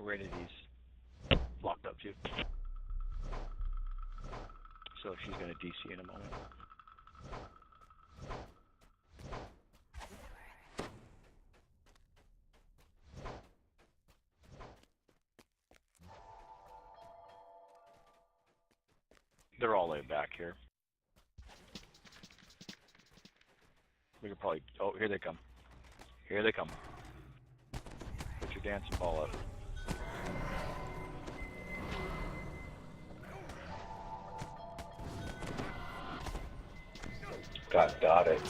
Rarity's locked up too. So she's going to DC in a moment. They're all laid back here. We could probably... Oh, here they come. Here they come. Put your dancing ball up. Got it.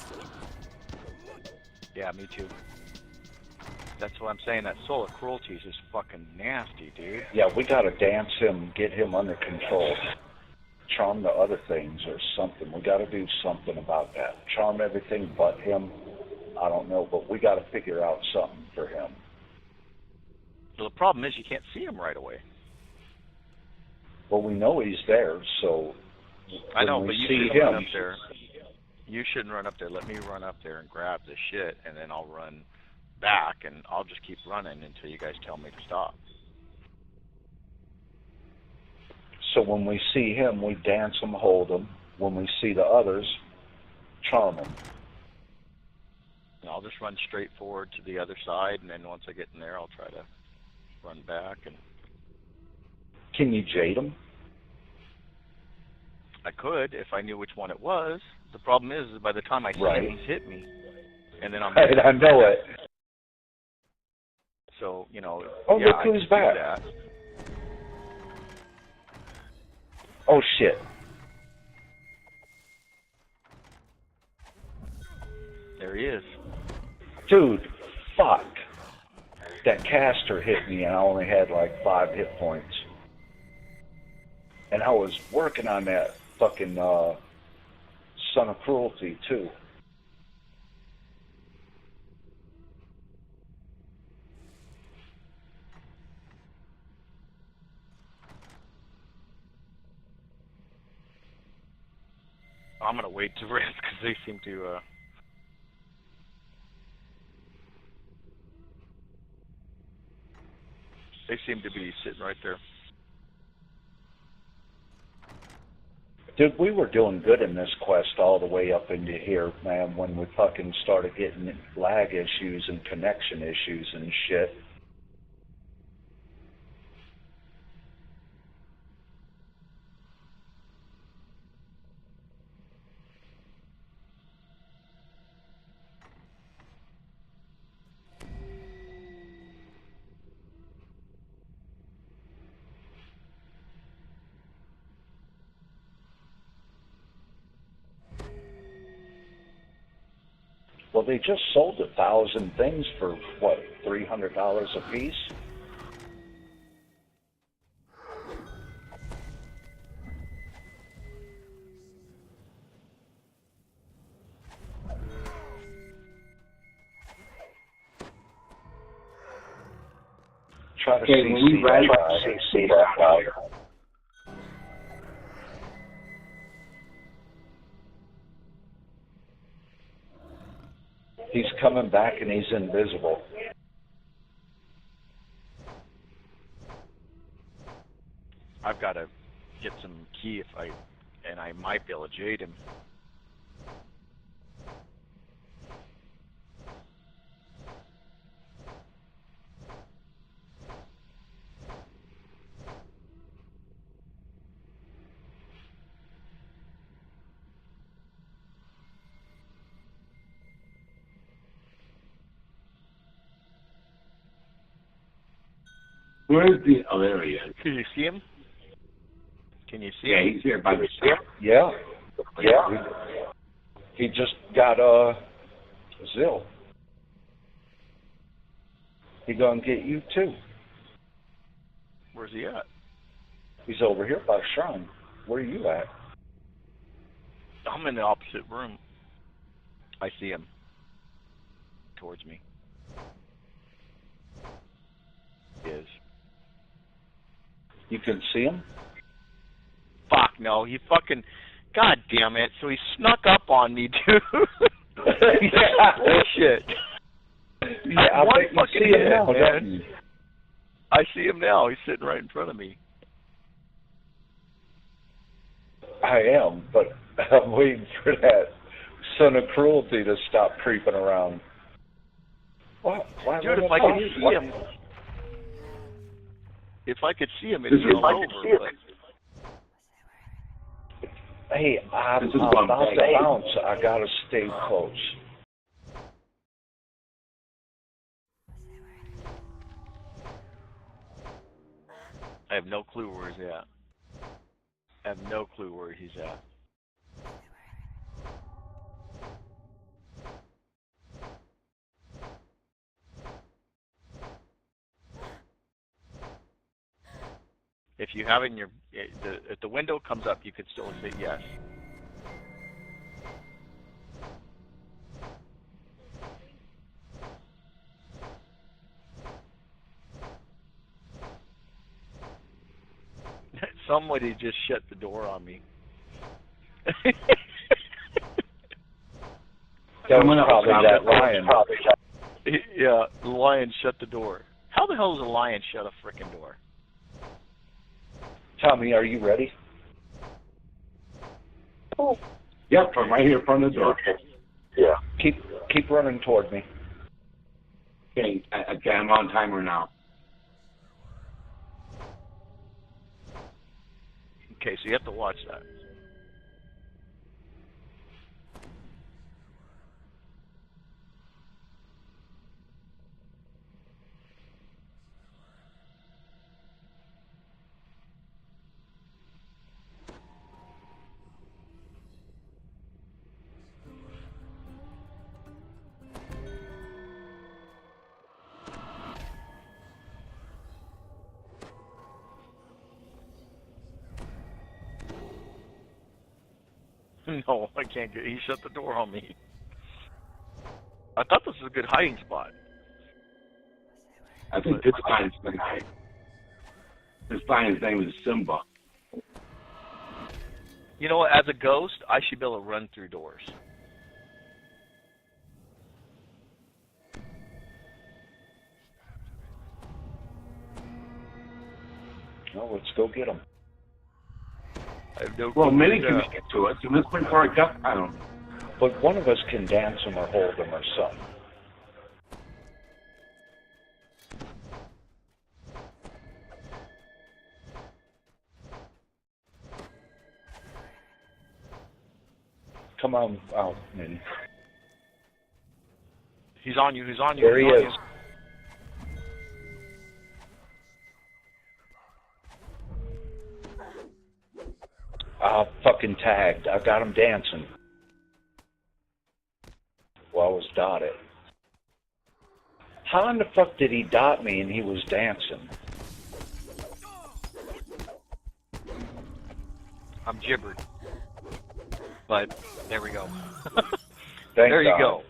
Yeah, me too. That's what I'm saying. That soul of cruelty is just fucking nasty, dude. Yeah, we gotta dance him, get him under control. Charm the other things or something. We gotta do something about that. Charm everything but him. I don't know, but we gotta figure out something for him. Well, the problem is you can't see him right away. Well, we know he's there, so I know, but you shouldn't him, run up there. You shouldn't run up there. Let me run up there and grab the shit, and then I'll run back, and I'll just keep running until you guys tell me to stop. So when we see him, we dance him, hold him. When we see the others, charm him. And I'll just run straight forward to the other side, and then once I get in there, I'll try to run back. And can you jade him? I could if I knew which one it was. The problem is by the time I see him, he's hit me, and then I'm. Right, I know it. So you know. Oh, yeah, look who's back! That. Oh shit! There he is. Dude, fuck! That caster hit me, and I only had like 5 hit points. And I was working on that fucking Son of Cruelty too. I'm gonna wait to rest because they seem to. They seem to be sitting right there. Dude, we were doing good in this quest all the way up into here, man, when we fucking started getting lag issues and connection issues and shit. Well, they just sold 1,000 things for, what, $300 a piece? Try to CC that louder. He's coming back and he's invisible. I've got to get some key and I might be able to jade him. Where's the... Oh, there he is. Can you see him? Can you see yeah, him? Yeah, he's here by the ship. Yeah. Yeah. He just got Zill. He gonna get you too. Where's he at? He's over here by the shrine. Where are you at? I'm in the opposite room. I see him. Towards me. He is. You can see him? Fuck no, he fucking... God damn it. So he snuck up on me, dude. Yeah. Bullshit. Yeah, I bet you see him now, man. I see him now. He's sitting right in front of me. I am, but I'm waiting for that son of cruelty to stop creeping around. Why Dude, if I could see him, it'd be all over. But hey, I'm about to bounce. I gotta stay close. I have no clue where he's at. I have no clue where he's at. If you have in your, if the window comes up, you could still say yes. Somebody just shut the door on me. That was probably that lion. Yeah, the lion shut the door. How the hell does a lion shut a frickin' door? Tommy, are you ready? Oh. Yep, I'm right here in front of the door. Yeah. Keep running toward me. Okay, I'm on timer now. Okay, so you have to watch that. No, I can't get. He shut the door on me. I thought this was a good hiding spot. I think this lion's name is Simba. You know what? As a ghost, I should be able to run through doors. Well, let's go get him. I have no Well, clue many where can he's at. get to us, and let's wait for our gut. I don't know. But one of us can dance him or hold him or something. Come on out, Minnie. He's on you. He's on you. There he he's on is. Fucking tagged. I got him dancing. Well, I was dotted. How in the fuck did he dot me and he was dancing? I'm gibbered. But there we go. Thank there you God. go.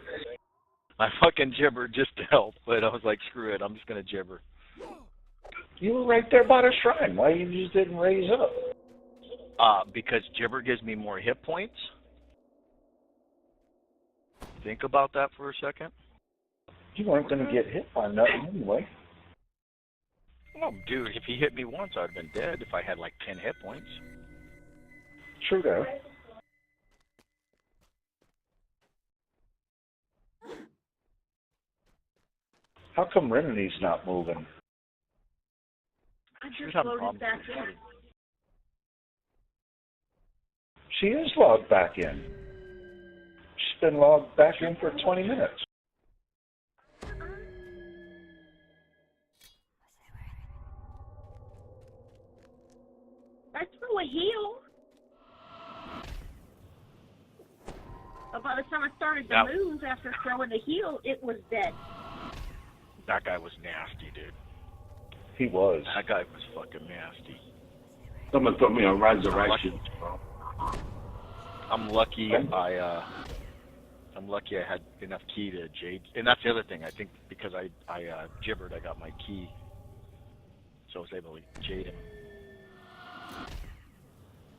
I fucking gibbered just to help, but I was like, screw it. I'm just gonna gibber. You were right there by the shrine. Why you just didn't raise up? Because gibber gives me more hit points. Think about that for a second. You weren't going to get hit by nothing anyway. Oh, dude, if he hit me once, I'd have been dead if I had like 10 hit points. True that. How come Renee's not moving? I She was just having loaded problems back with in. it. She is logged back in. She's been logged back in for 20 minutes. I threw a heel. But by the time I started the moves after throwing the heel, it was dead. That guy was nasty, dude. He was. That guy was fucking nasty. Someone put me on resurrection. I'm lucky I had enough key to jade, and that's the other thing. I think because I gibbered, I got my key, so I was able to jade him.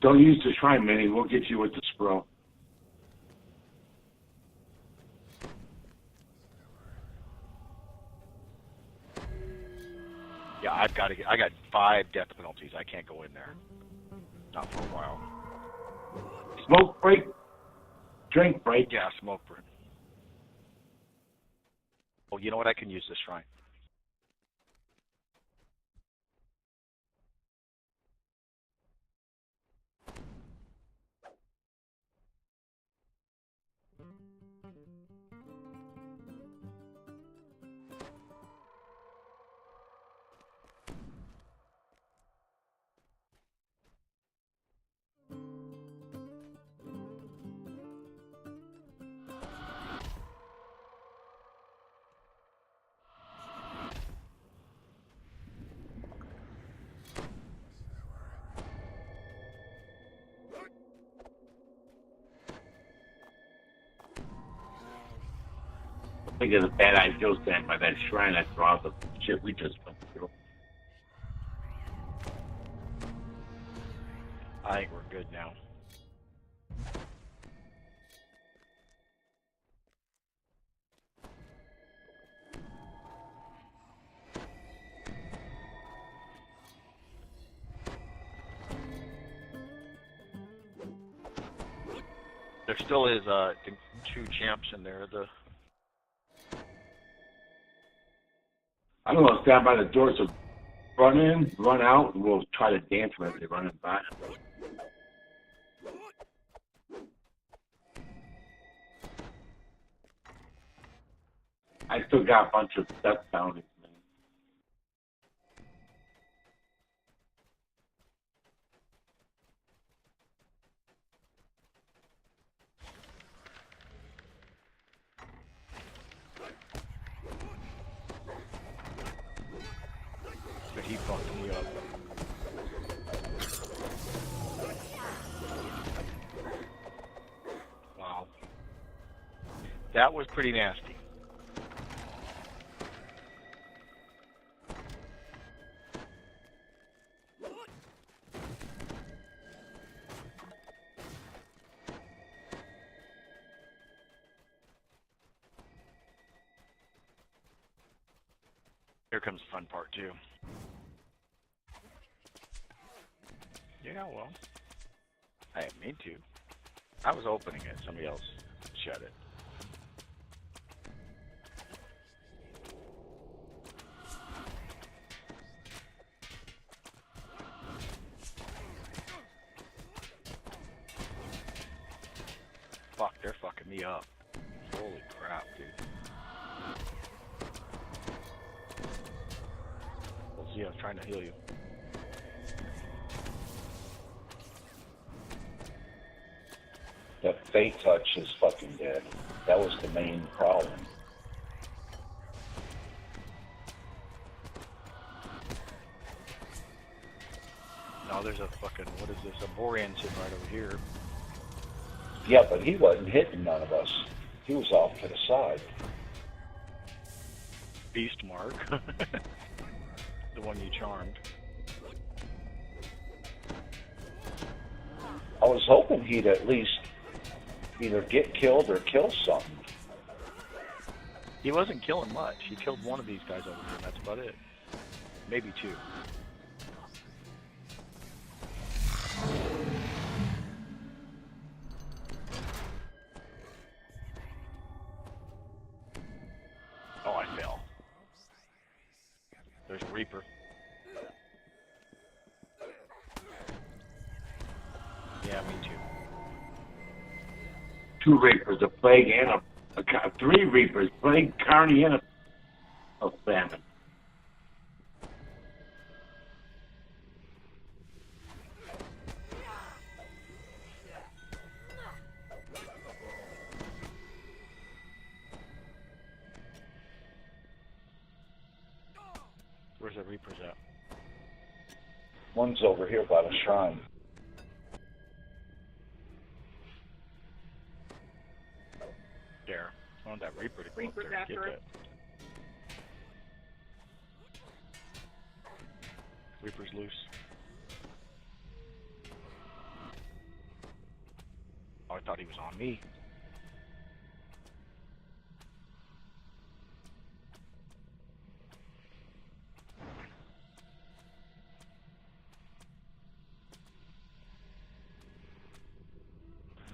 Don't use the shrine, Minnie. We'll get you with the spro. Yeah, I got 5 death penalties. I can't go in there. Not for a while. Smoke break. Drink break. Yeah, smoke break. Oh, you know what? I can use this shrine. I think it's a bad idea stand by that shrine after all the shit we just went through. I think we're good now. There still is, I think, 2 champs in there. I'm going to stand by the door, so run in, run out, and we'll try to dance when they run by. I still got a bunch of death bounties, man. But he fucked me up. Wow. That was pretty nasty. Here comes the fun part, too. Yeah, well, I didn't mean to. I was opening it. Somebody else shut it. Fuck, they're fucking me up. Holy crap, dude. Well, see, I was trying to heal you. That Fate Touch is fucking dead. That was the main problem. No, there's a fucking, what is this? A Borean sitting right over here. Yeah, but he wasn't hitting none of us. He was off to the side. Beast Mark. The one you charmed. I was hoping he'd at least either get killed or kill something. He wasn't killing much. He killed one of these guys over here, and that's about it. Maybe 2. Oh, I fell. There's a Reaper. Yeah, me too. 2 Reapers, a plague and a 3 Reapers, plague, carny, and a famine. Where's the Reapers at? One's over here by the shrine. There. I want that Reaper to go Reaper's up there and get after it. that. Reaper's loose. Oh, I thought he was on me.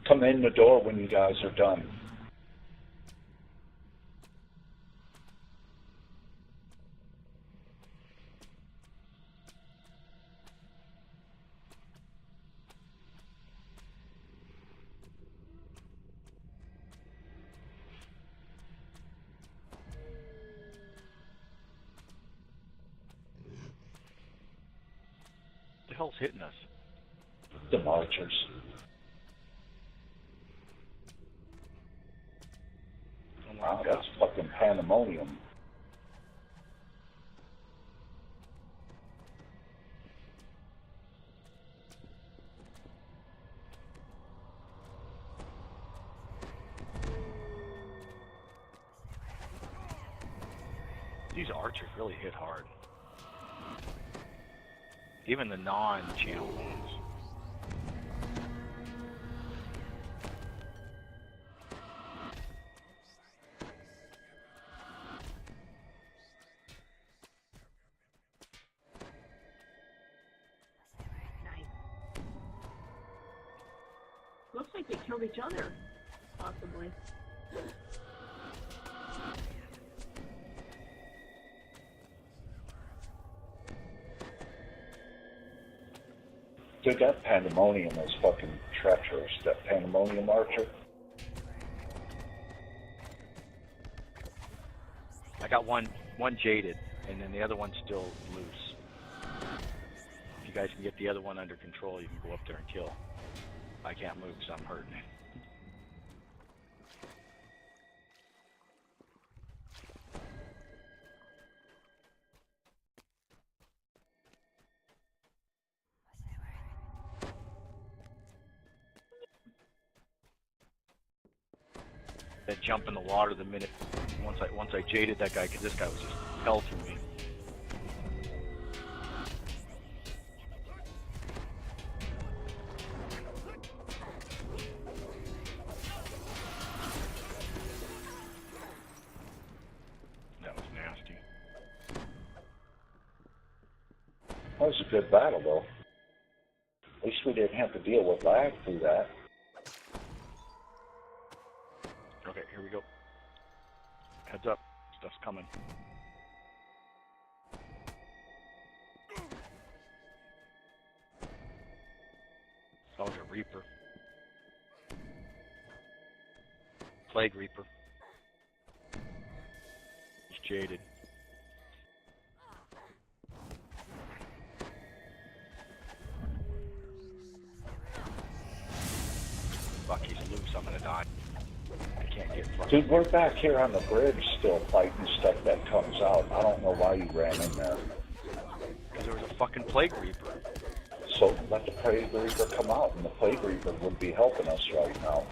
Come in the door when you guys are done. What the hell's hitting us? The marchers. Oh Wow, my God. that's fucking pandemonium. These archers really hit hard. Even the non-channel ones. Nice. Looks like they killed each other, possibly. Dude, that pandemonium is fucking treacherous. That pandemonium archer. I got one jaded, and then the other one's still loose. If you guys can get the other one under control, you can go up there and kill. I can't move because I'm hurting. That jump in the water the minute once I jaded that guy, because this guy was just pelting me. That was nasty. That was a good battle, though. At least we didn't have to deal with lag through that. Okay, here we go. Heads up, stuff's coming. That was a Reaper. Plague Reaper. He's jaded. Fuck, he's loose, I'm gonna die. I can't get fucking... Dude, we're back here on the bridge still fighting stuff that comes out. I don't know why you ran in there. Because there was a fucking Plague Reaper. So let the Plague Reaper come out, and the Plague Reaper would be helping us right now.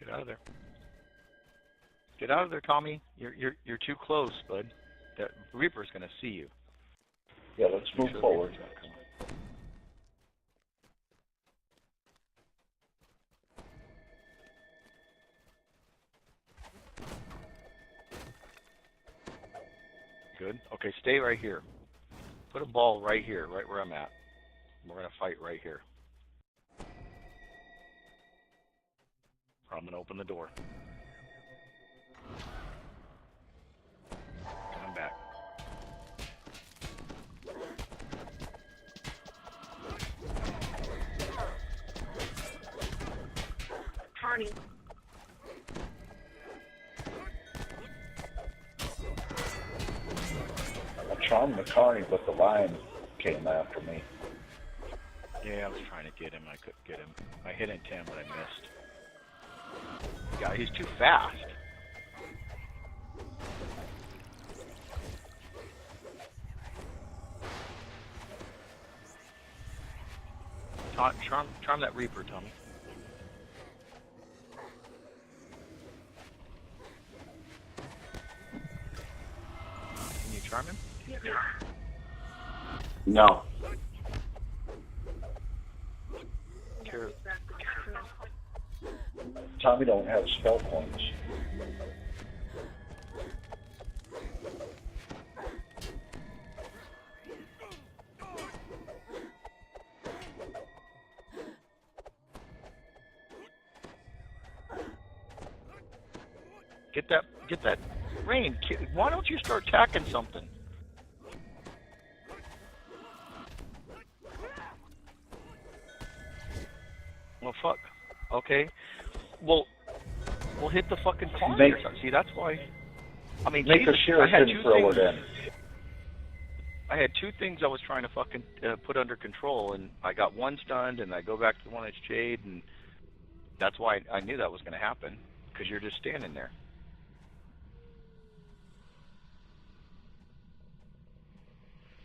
Get out of there. Get out of there, Tommy. You're too close, bud. That Reaper's gonna see you. Yeah, let's move forward. Good. Okay, stay right here. Put a ball right here, right where I'm at. We're gonna fight right here. I'm gonna open the door. Coming back. Carney. I charmed the Carney, but the lion came after me. Yeah, I was trying to get him. I couldn't get him. I hit in 10, but I missed. guy. He's too fast. Charm that Reaper, Tommy. Can you charm him? No. Sure. Tommy don't have spell points. Get that rain. Why don't you start attacking something? Well, fuck. Okay. Well, we'll hit the fucking pond or something. See, that's why. I mean, Make Jesus, a shuriken throw it in. I had two things I was trying to fucking put under control, and I got one stunned, and I go back to the one that's Jade, and that's why I knew that was going to happen, because you're just standing there.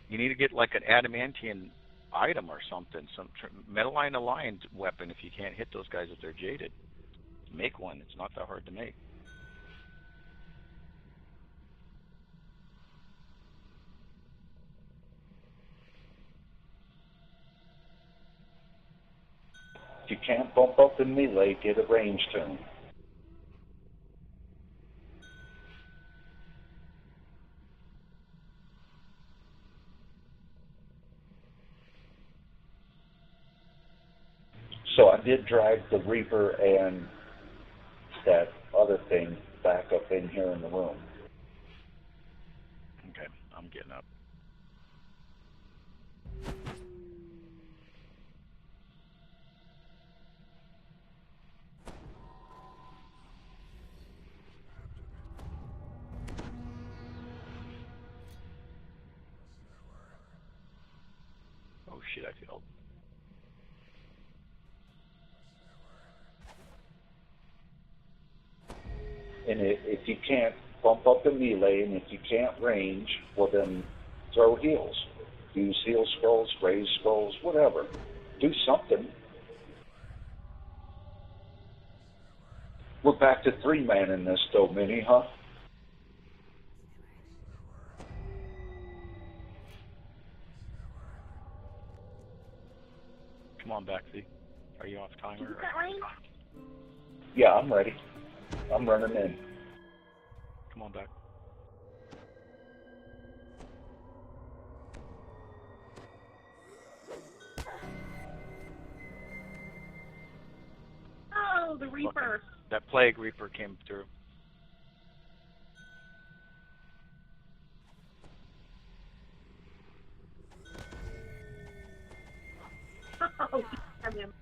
You need to get like an adamantine item or something, some metal-line aligned weapon if you can't hit those guys if they're jaded. Make one. It's not that hard to make. If you can't bump up in melee, get a range tune. So I did drag the Reaper and that other thing back up in here in the room. Okay, I'm getting up. Oh shit, I failed. And if you can't bump up the melee, and if you can't range, well then throw heals. Use heal scrolls, raise scrolls, whatever. Do something. We're back to 3-man in this though, Minnie, huh? Come on back, Z. Are you off timer? Did you get that rain? Yeah, I'm ready. I'm running in. Come on back. Oh, the Reaper. That Plague Reaper came through. Oh, damn him.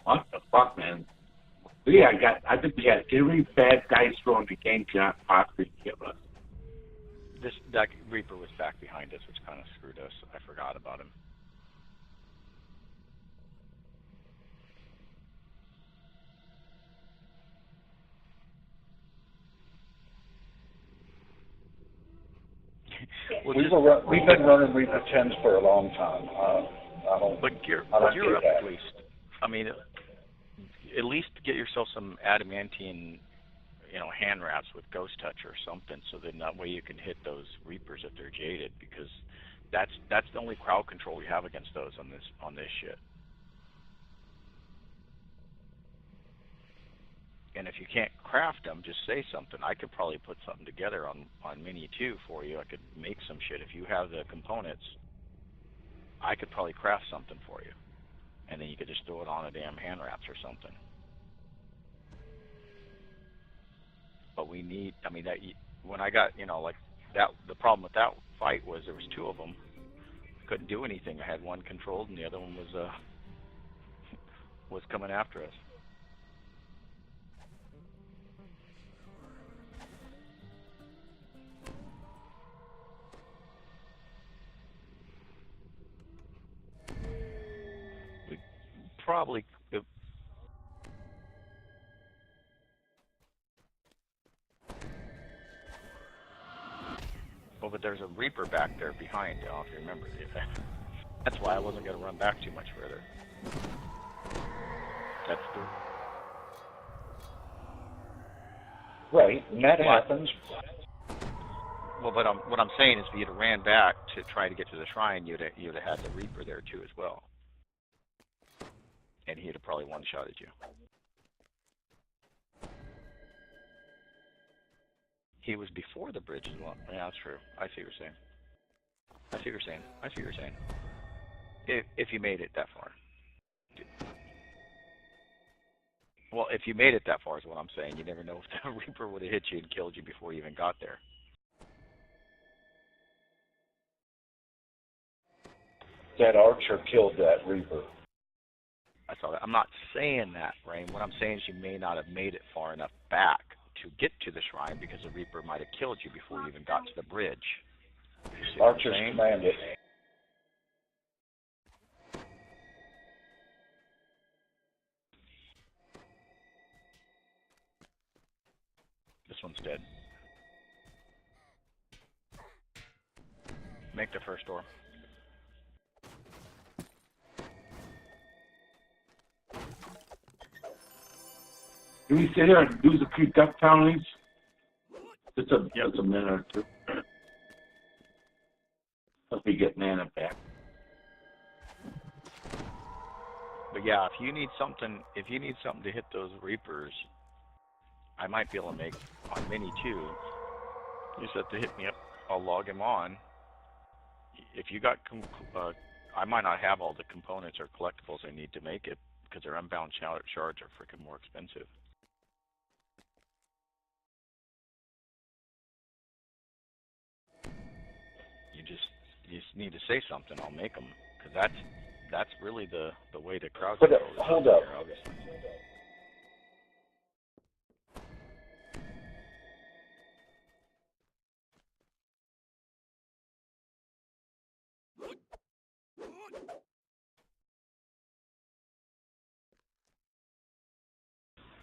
What the fuck, man? Yeah, I think we got every bad dice roll in the game cannot possibly kill us. That Reaper was back behind us, which kind of screwed us. I forgot about him. We've been running Reaper 10s for a long time. But you're up at least. I mean, at least get yourself some adamantine, hand wraps with ghost touch or something, so then that way you can hit those Reapers if they're jaded, because that's the only crowd control we have against those on this shit. And if you can't craft them, just say something. I could probably put something together on Mini 2 for you. I could make some shit. If you have the components, I could probably craft something for you. And then you could just throw it on a damn hand wraps or something. But we need, when I got, the problem with that fight was there was two of them. Couldn't do anything. I had one controlled and the other one was coming after us. probably. Well, but there's a Reaper back there behind, if you remember. That's why I wasn't going to run back too much further. That's the... Right, and that happens. Well, but what I'm saying is if you'd have ran back to try to get to the shrine, you'd have had the Reaper there too as well. And he'd have probably one-shotted you. He was before the bridge as well. Yeah, that's true. I see what you're saying. If you made it that far. Well, if you made it that far is what I'm saying. You never know if the Reaper would have hit you and killed you before you even got there. That archer killed that Reaper. I saw that. I'm not saying that, Rain. What I'm saying is you may not have made it far enough back to get to the shrine because the Reaper might have killed you before you even got to the bridge. Archer's commanded. This one's dead. Make the first door. Can we sit here and do a few duck penalties? Just a minute or two. Let me get Nana back. But yeah, if you need something to hit those Reapers, I might be able to make on Mini too. You just have to hit me up. I'll log him on. If you got, I might not have all the components or collectibles I need to make it because their unbound shards are freaking more expensive. You just need to say something. I'll make them because that's really the way to crowd control. But hold up. Obviously.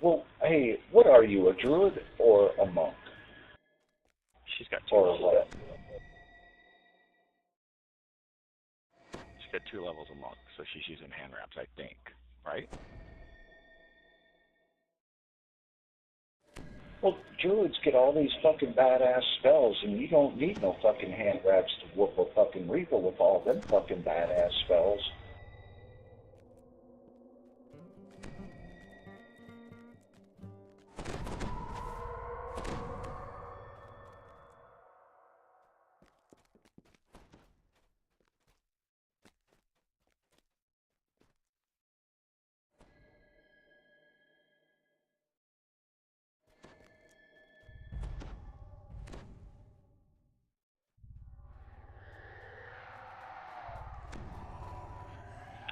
Well, hey, what are you, a druid or a monk? She's got two Or levels. what? She's got 2 levels of monk, so she's using hand wraps, I think, right? Well, druids get all these fucking badass spells, and you don't need no fucking hand wraps to whoop a fucking Reaper with all them fucking badass spells.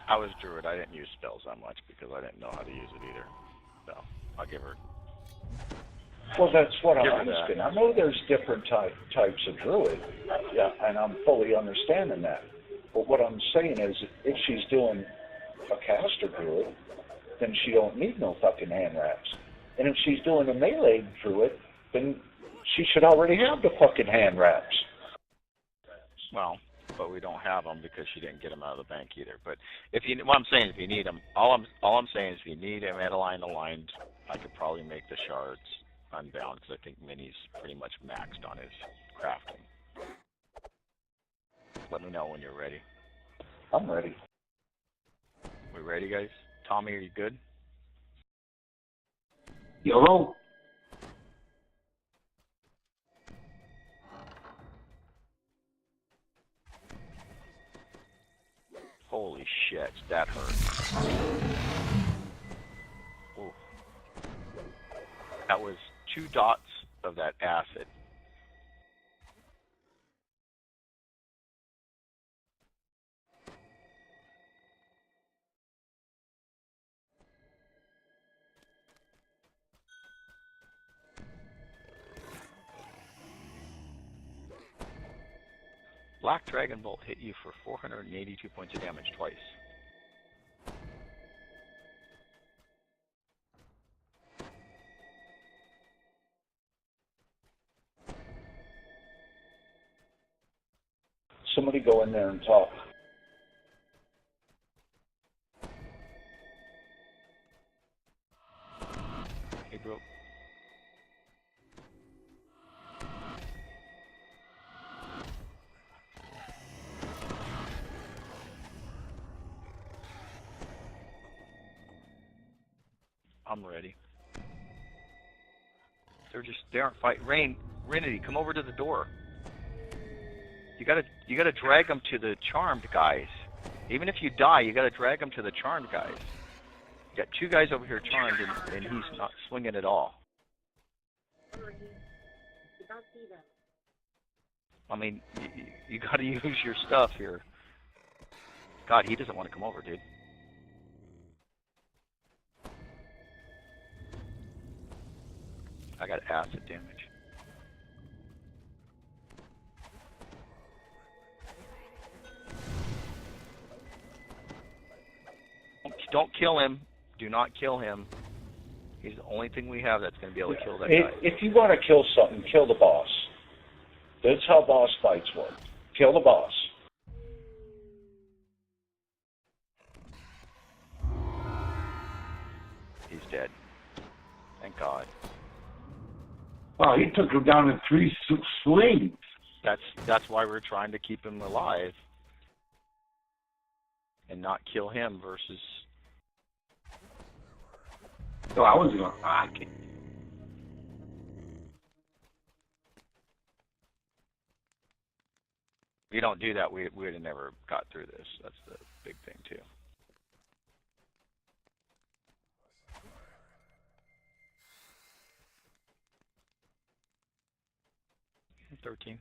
I was druid. I didn't use spells that much because I didn't know how to use it either. So I'll give her. Well, that's what I'm Give her that. asking. I know there's different types of druid, yeah, and I'm fully understanding that. But what I'm saying is, if she's doing a caster druid, then she don't need no fucking hand wraps. And if she's doing a melee druid, then she should already have the fucking hand wraps. Well, but we don't have them because she didn't get them out of the bank either. But what I'm saying is, if you need them, all I'm saying is, if you need a Medaline aligned, I could probably make the shards unbound because I think Mini's pretty much maxed on his crafting. Let me know when you're ready. I'm ready. We ready, guys? Tommy, are you good? YOLO. Holy shit, that hurt. Ooh. That was 2 dots of that acid. Black Dragon Bolt hit you for 482 points of damage twice. Somebody go in there and talk. Hey, bro. I'm ready. They aren't fighting. Renity, come over to the door. You gotta drag them to the charmed guys. Even if you die, you gotta drag them to the charmed guys. You got 2 guys over here charmed, and he's not swinging at all. I mean, you gotta use your stuff here. God, he doesn't want to come over, dude. I got acid damage. Don't kill him. Do not kill him. He's the only thing we have that's going to be able to kill that guy. If you want to kill something, kill the boss. That's how boss fights work. Kill the boss. He's dead. Thank God. Wow, he took him down in 3 swings. That's why we're trying to keep him alive and not kill him versus. So I was going. If you don't do that, we would have never got through this. That's the big thing too. I'm 13.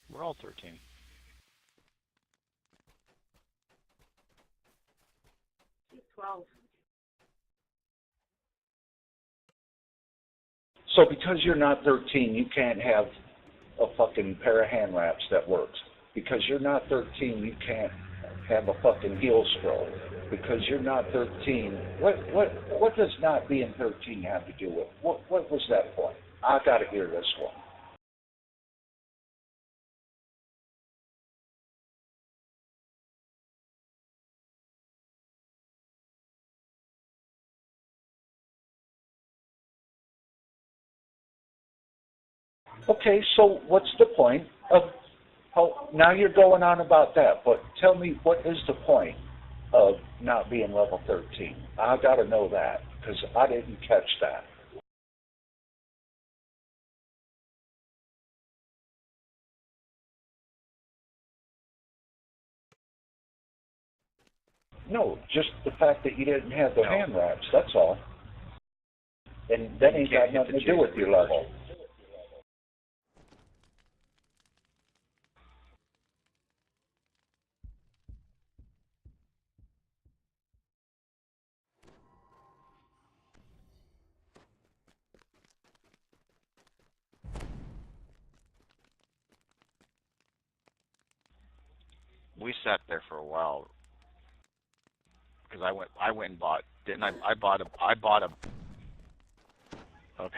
We're all 13. She's 12. So because you're not 13, you can't have a fucking pair of hand wraps that works. Because you're not 13, you can't have a fucking heal scroll. Because you're not 13, what does not being 13 have to do with? What was that point? I got to hear this one. Okay, so what's the point of? Oh, now you're going on about that, but tell me, what is the point of not being level 13? I got to know that, because I didn't catch that. No, just the fact that you didn't have the hand wraps, that's all. And that ain't got nothing to do with your level. We sat there for a while because I went and bought, didn't I? I bought a. Okay.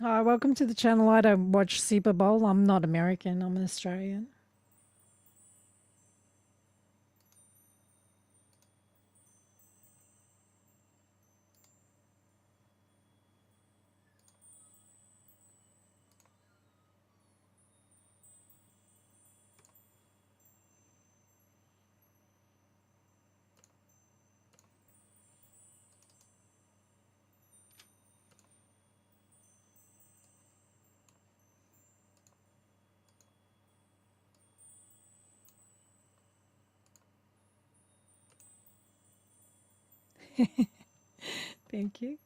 Hi, welcome to the channel. I don't watch Super Bowl. I'm not American. I'm an Australian. Thank you.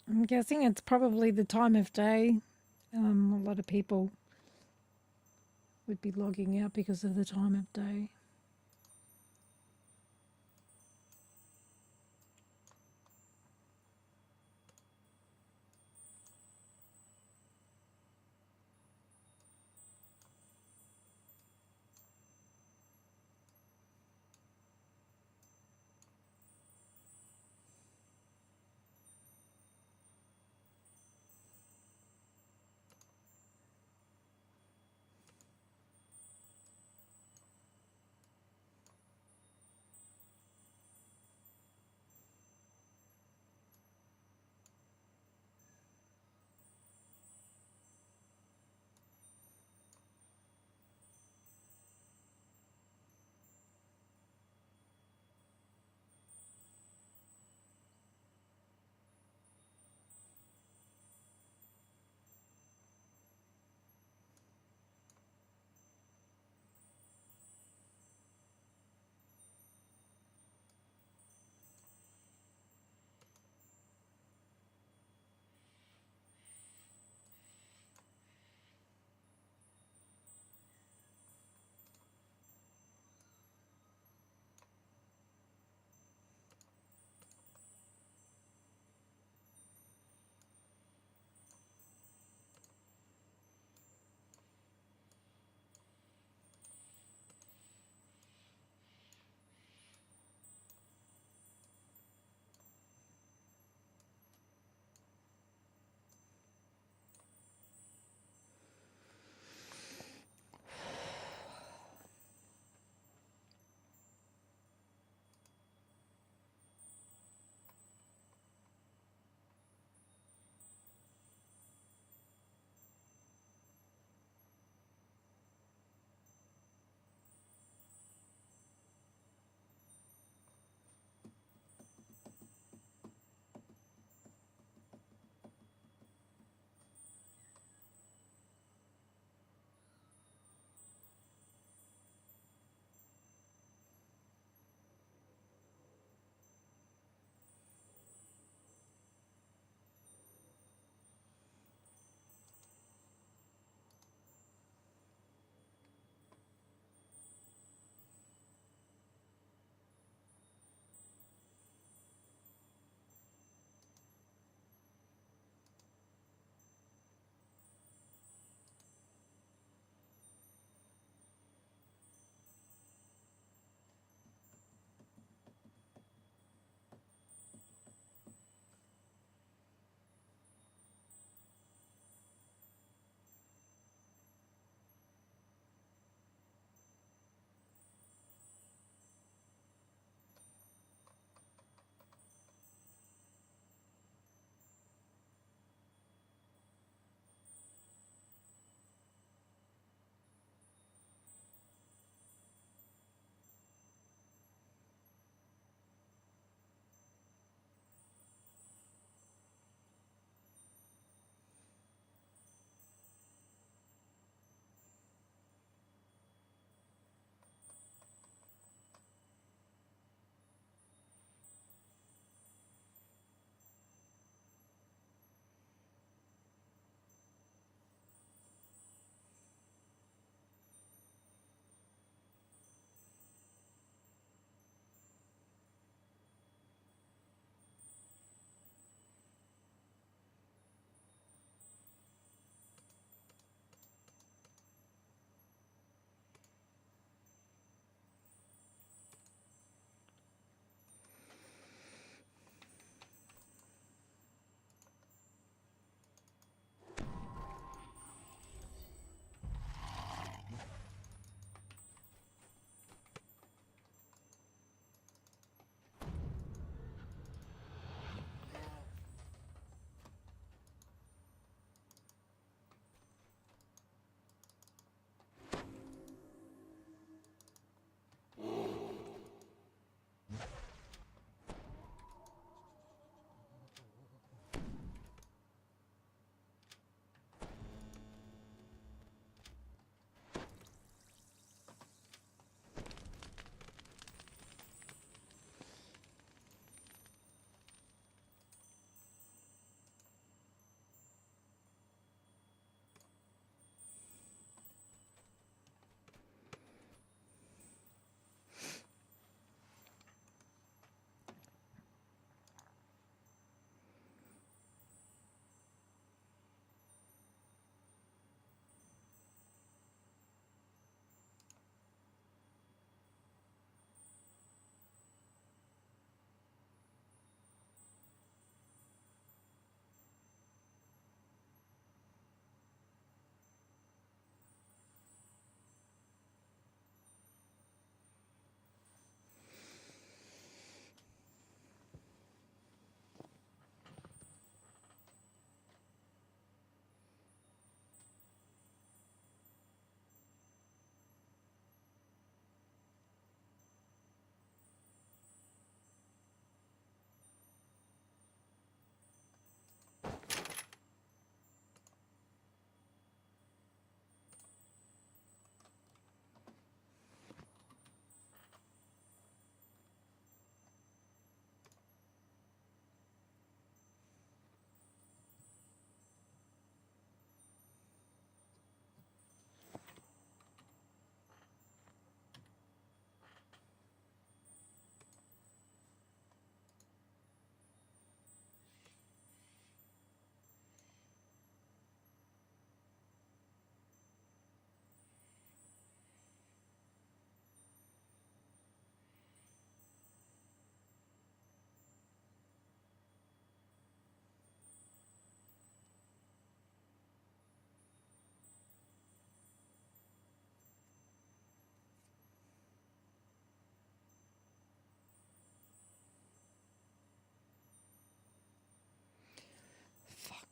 I'm guessing it's probably the time of day. A lot of people would be logging out because of the time of day.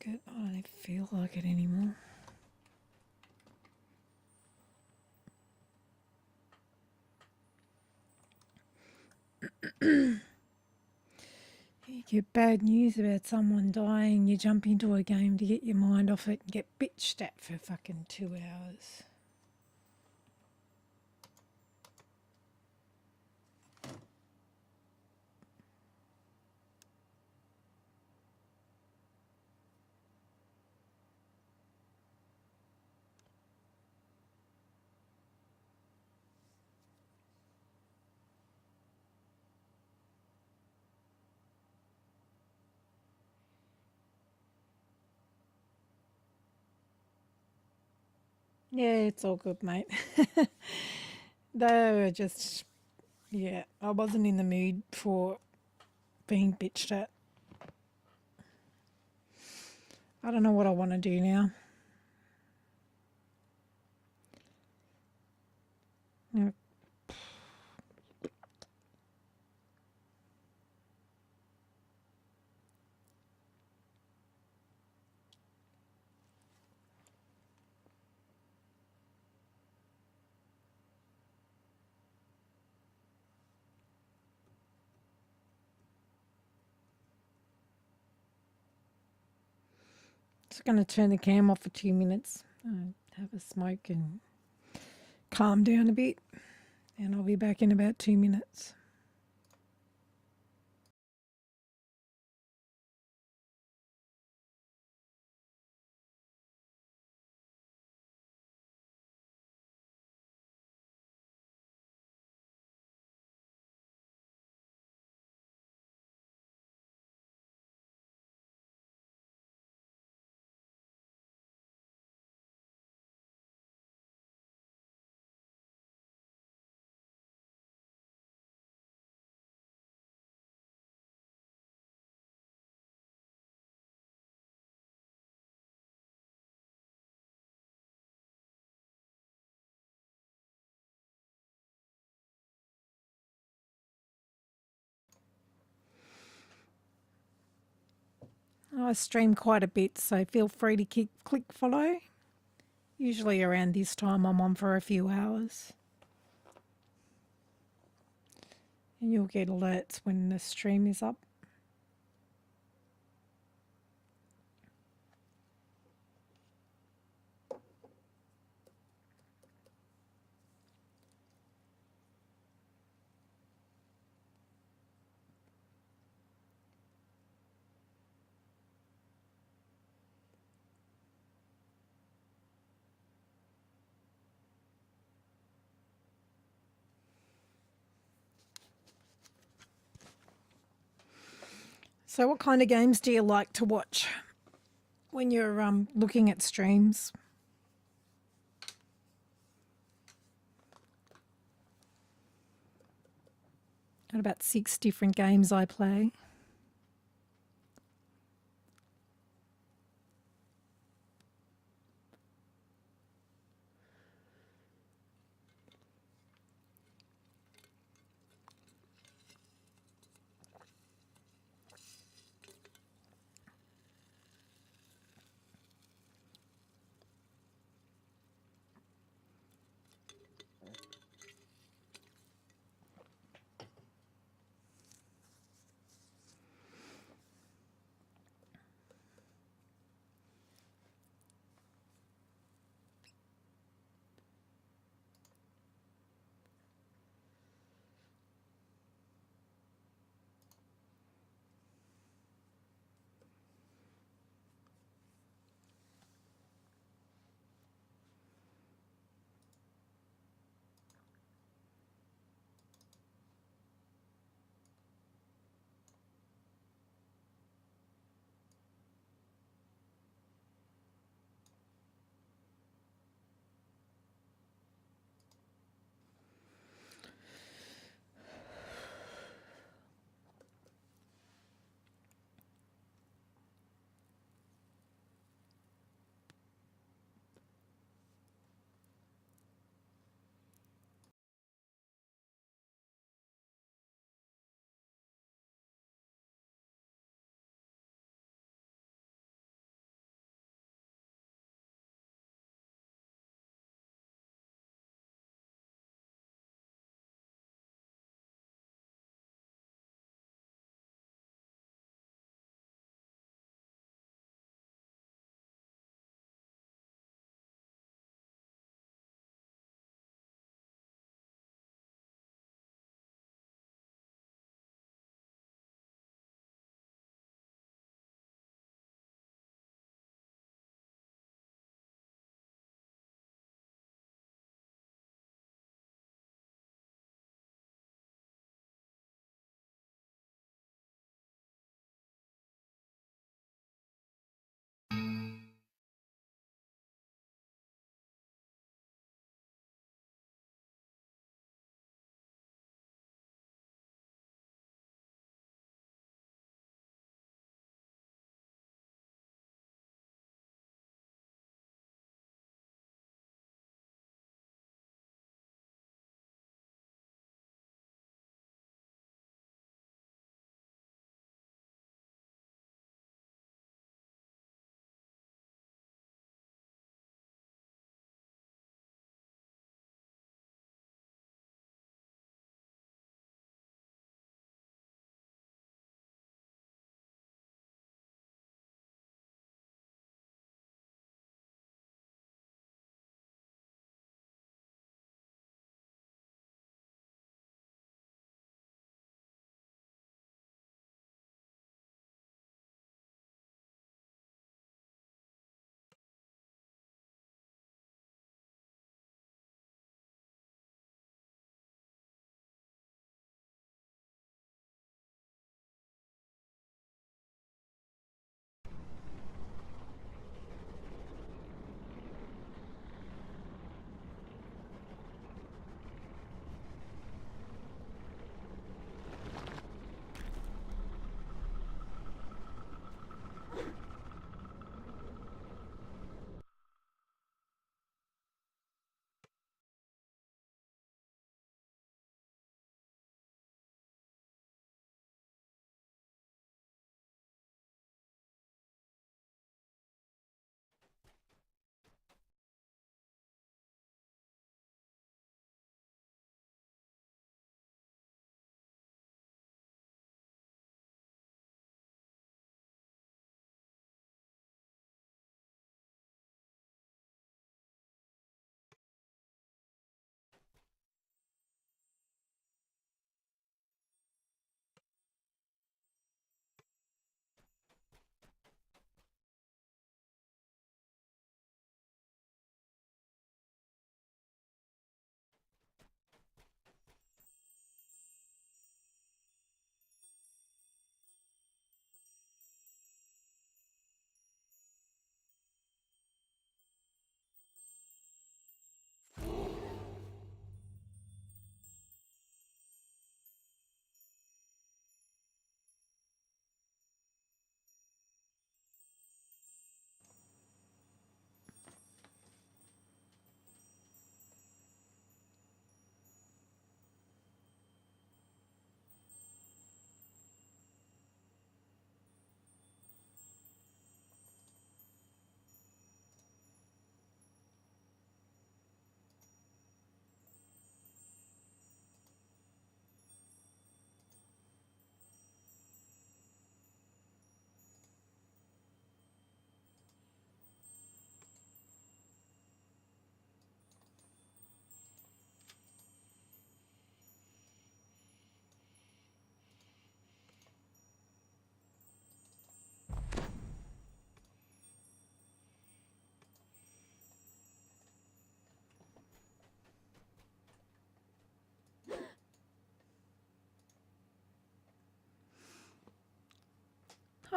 like it. I don't even feel like it anymore. You get bad news about someone dying, you jump into a game to get your mind off it and get bitched at for fucking 2 hours. Yeah, it's all good, mate. They were just, yeah, I wasn't in the mood for being bitched at. I don't know what I want to do now. Yeah. Just going to turn the cam off for 2 minutes, have a smoke and calm down a bit, and I'll be back in about 2 minutes. I stream quite a bit, so feel free to click follow. Usually around this time I'm on for a few hours. And you'll get alerts when the stream is up. So what kind of games do you like to watch when you're looking at streams? Got about 6 different games I play.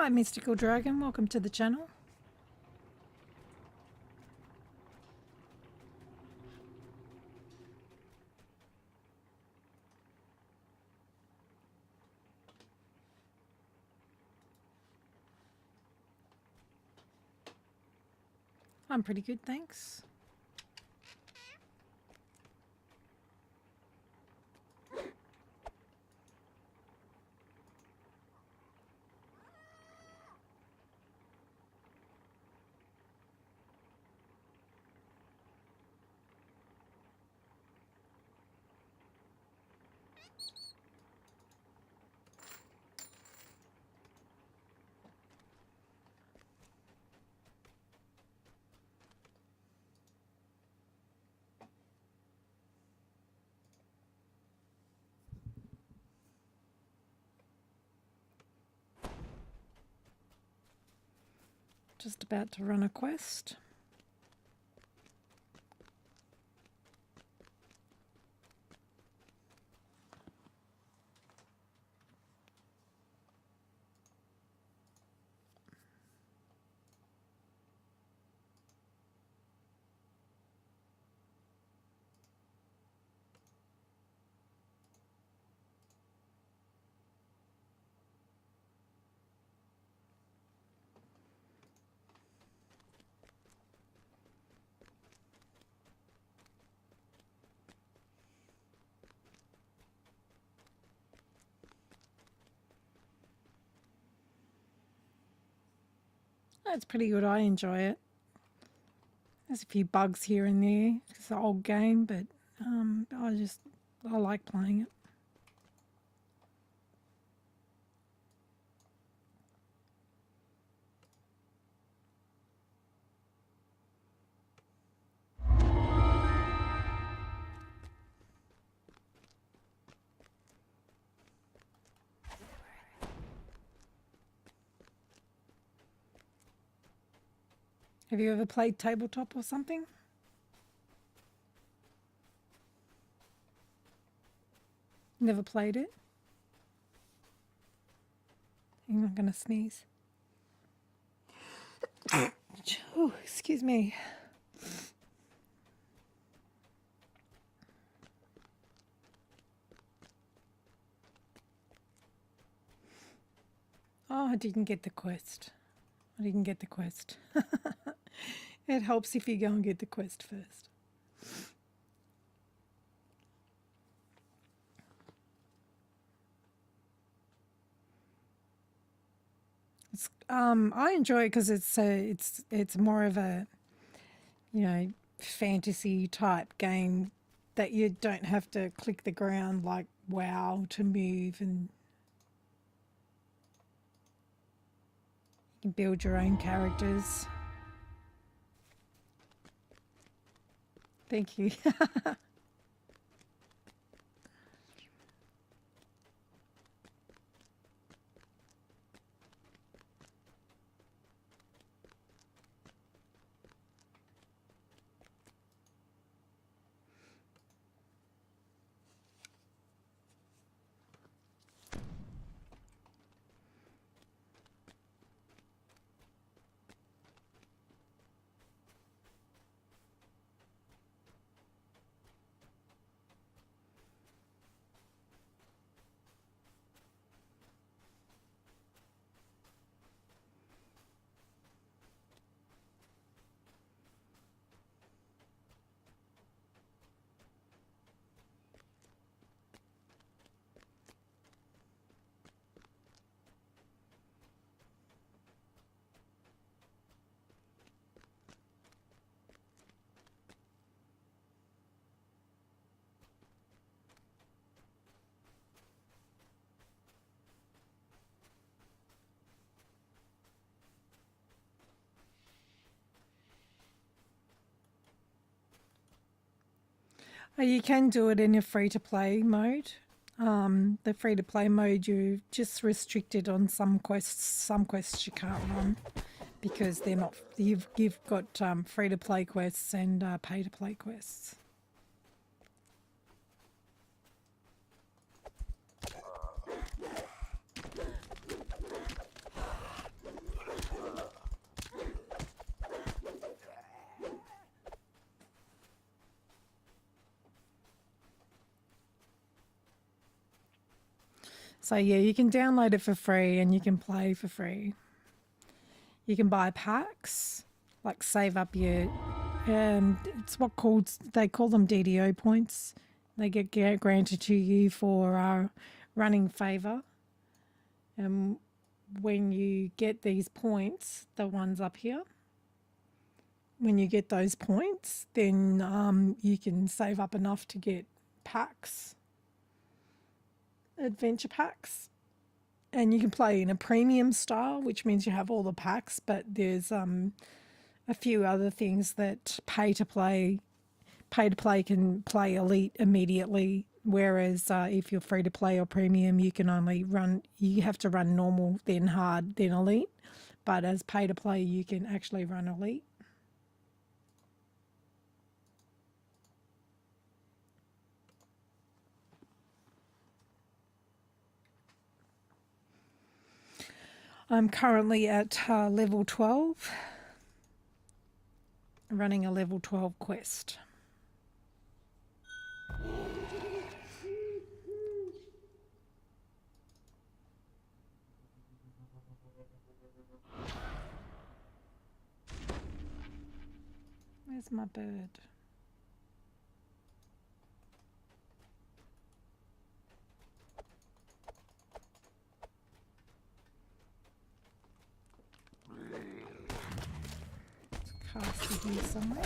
Hi, Mystical Dragon. Welcome to the channel. I'm pretty good, thanks. Just about to run a quest. That's pretty good. I enjoy it. There's a few bugs here and there. It's an old game, but I like playing it. Have you ever played tabletop or something? Never played it? You're not going to sneeze. Oh, excuse me. Oh, I didn't get the quest. I didn't get the quest. It helps if you go and get the quest first. I enjoy it because it's more of a, fantasy type game that you don't have to click the ground like WoW to move, and you can build your own characters. Thank you. You can do it in a free-to-play mode. The free-to-play mode, you're just restricted on some quests. Some quests you can't run because they're not. You've got free-to-play quests and pay-to-play quests. So yeah, you can download it for free and you can play for free. You can buy packs, like save up your, it's they call them DDO points. They get granted to you for running favour. And when you get these points, the ones up here, when you get those points, then you can save up enough to get packs, adventure packs. And you can play in a premium style, which means you have all the packs, but there's a few other things that pay to play can play elite immediately, whereas if you're free to play or premium, you have to run normal, then hard, then elite. But as pay to play, you can actually run elite. I'm currently at level 12, running a level 12 quest. Where's my bird? Castle here somewhere.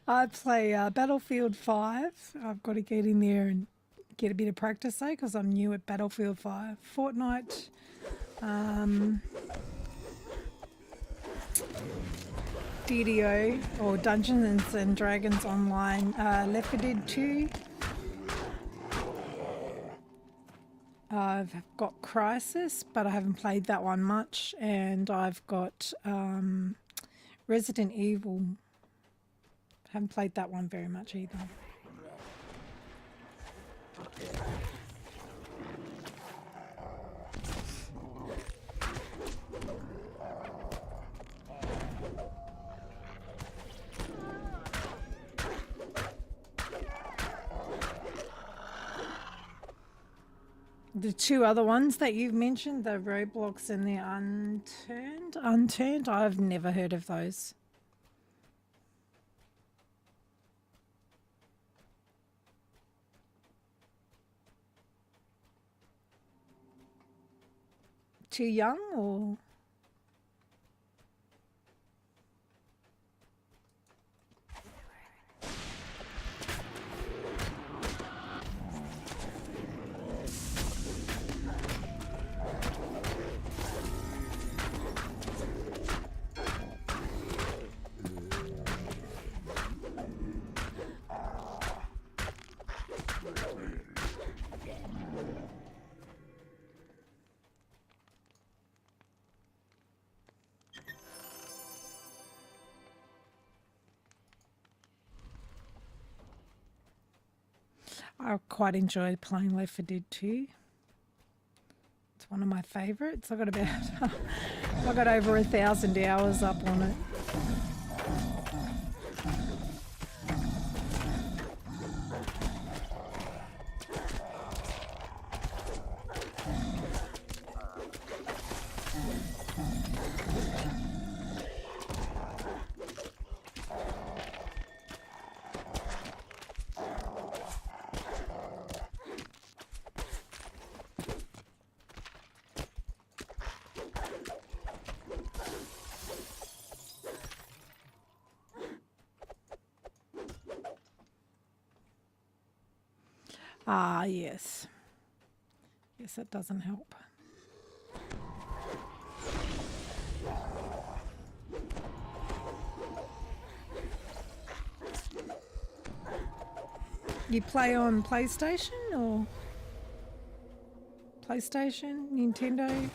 I play Battlefield 5. I've got to get in there and get a bit of practice though, because I'm new at Battlefield 5. Fortnite. DDO, or Dungeons and Dragons Online. Left 4 Dead 2. I've got Crisis, but I haven't played that one much. And I've got Resident Evil. Haven't played that one very much either. The two other ones that you've mentioned, the Roblox and the Unturned, I've never heard of those. Too young or? I quite enjoy playing Left 4 Dead 2. It's one of my favourites. I got over 1,000 hours up on it. Ah, yes. Yes, it doesn't help. You play on PlayStation or PlayStation, Nintendo?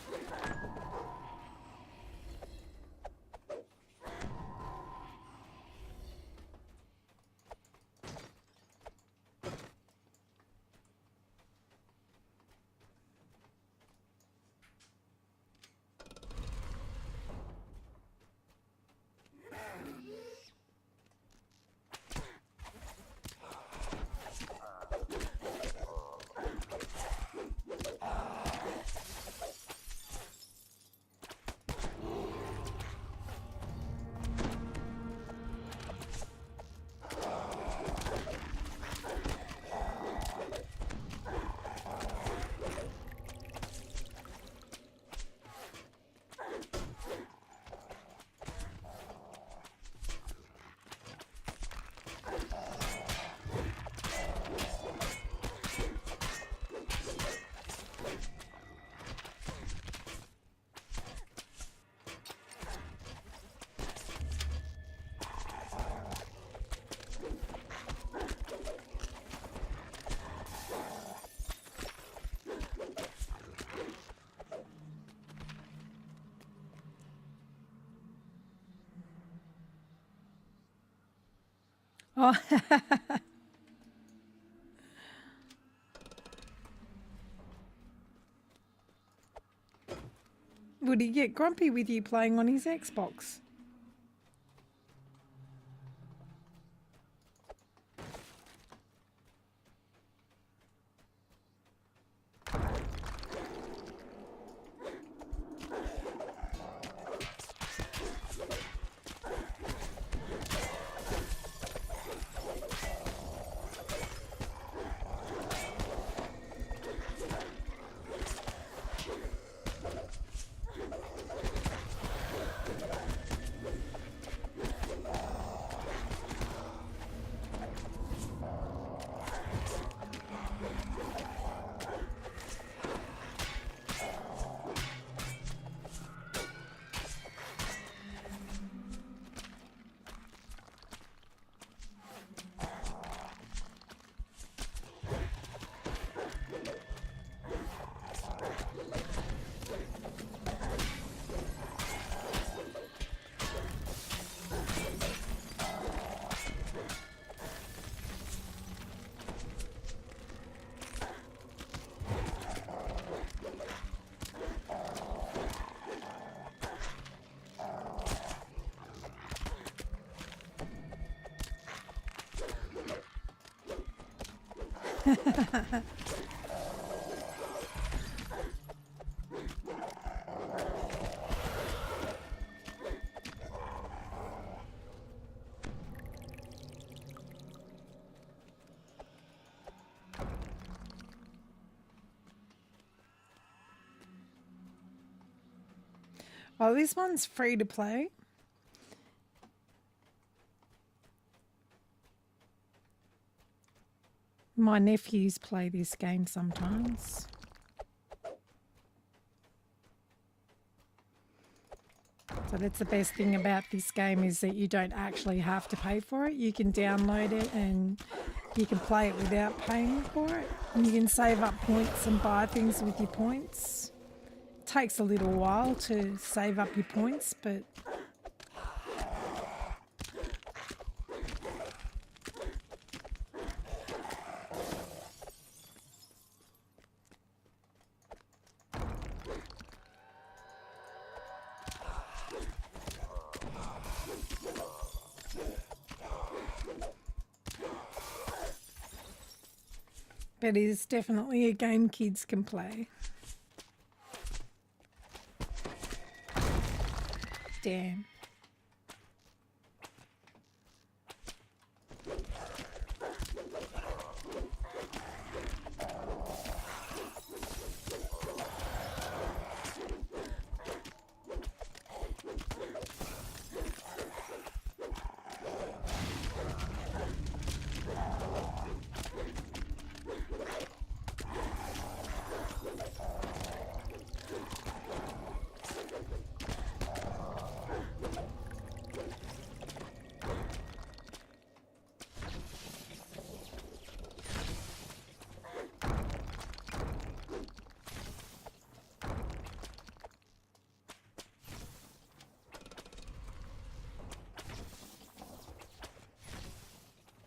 Oh, would he get grumpy with you playing on his Xbox? Oh, this one's free to play. My nephews play this game sometimes. So that's the best thing about this game, is that you don't actually have to pay for it. You can download it and you can play it without paying for it. And you can save up points and buy things with your points. It takes a little while to save up your points, but it is definitely a game kids can play. Damn.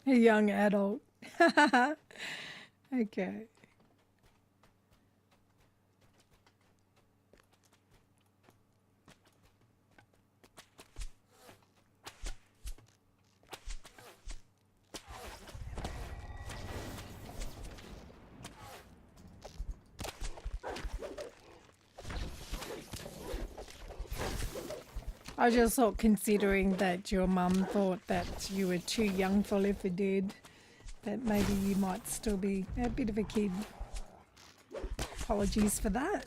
A young adult. Okay. I just thought, considering that your mum thought that you were too young for Left 4 Dead, that maybe you might still be a bit of a kid. Apologies for that.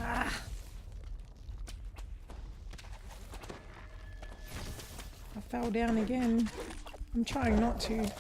Ah. I fell down again. I'm trying not to.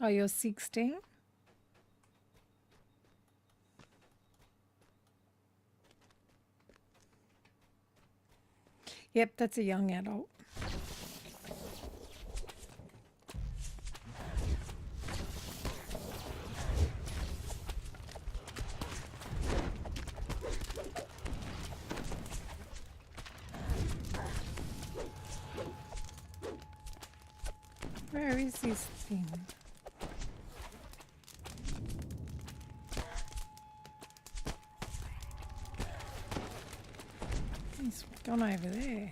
Oh, you're 16? Yep, that's a young adult. Where is this thing? He's gone over there.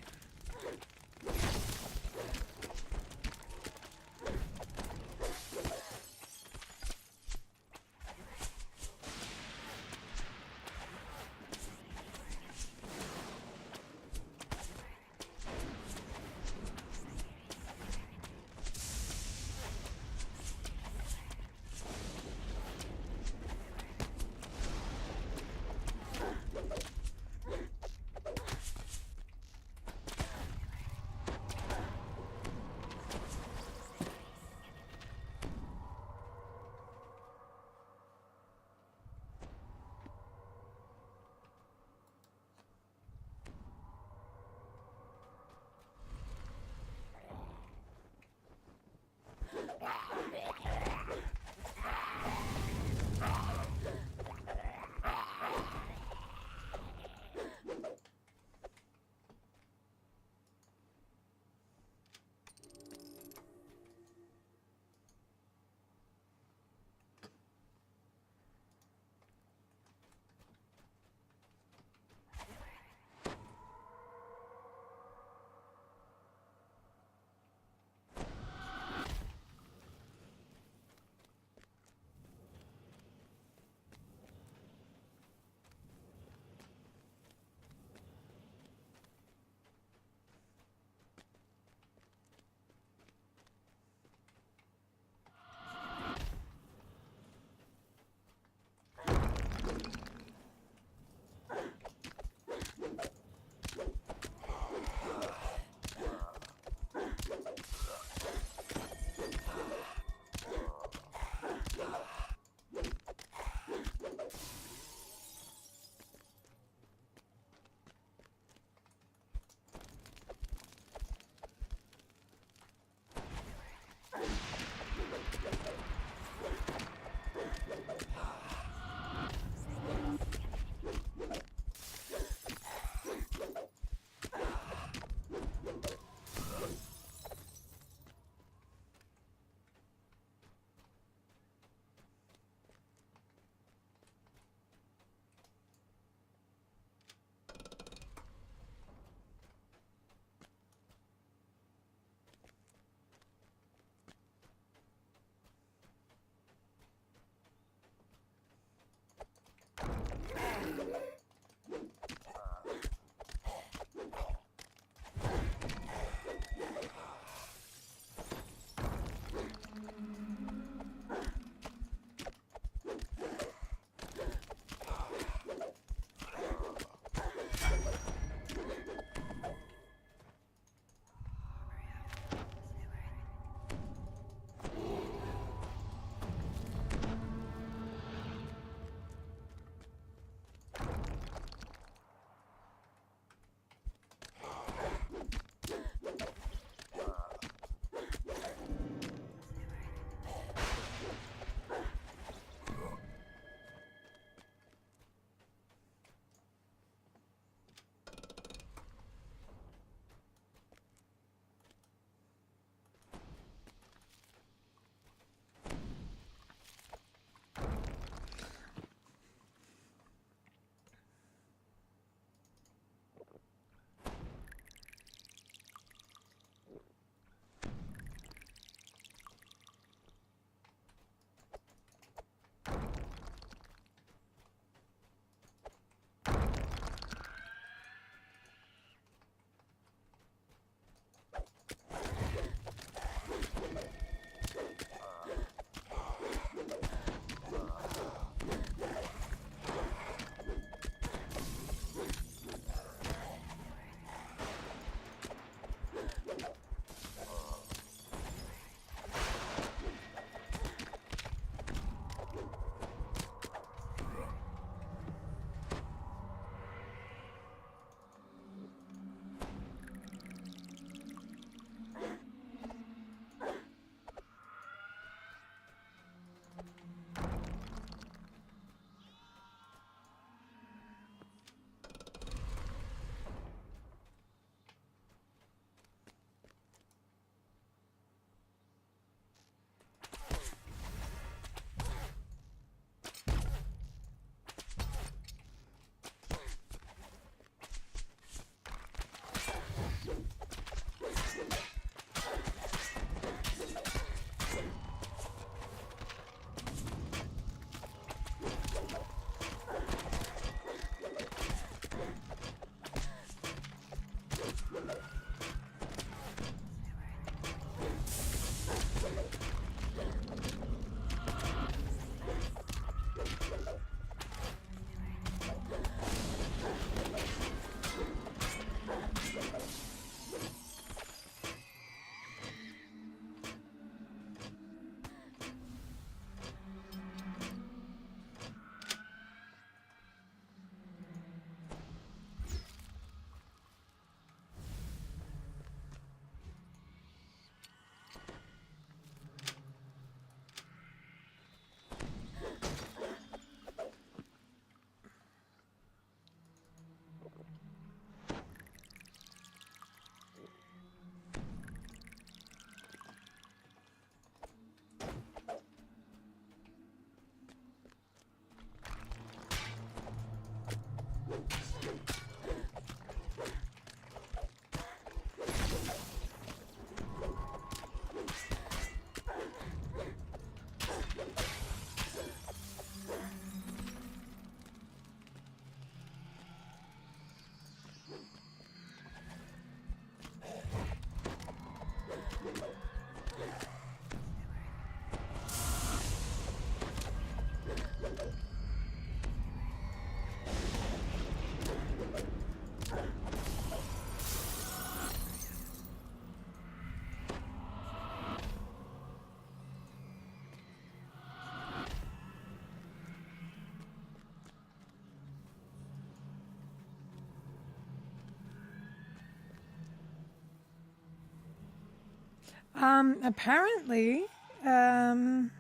Apparently, um,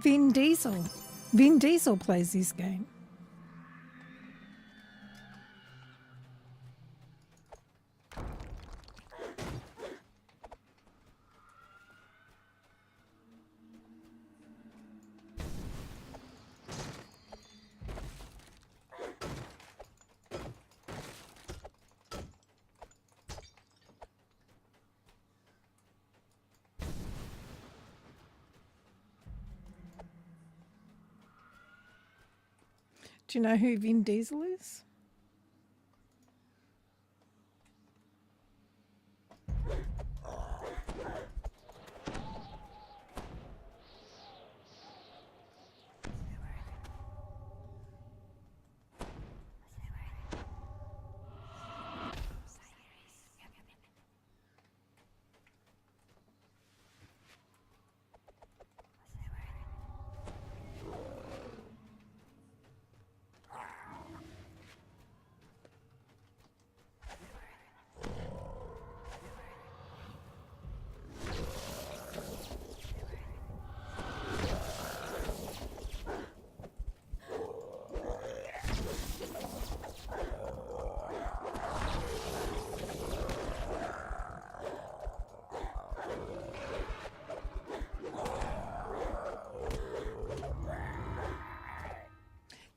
Vin Diesel. Vin Diesel plays this game. Do you know who Vin Diesel is?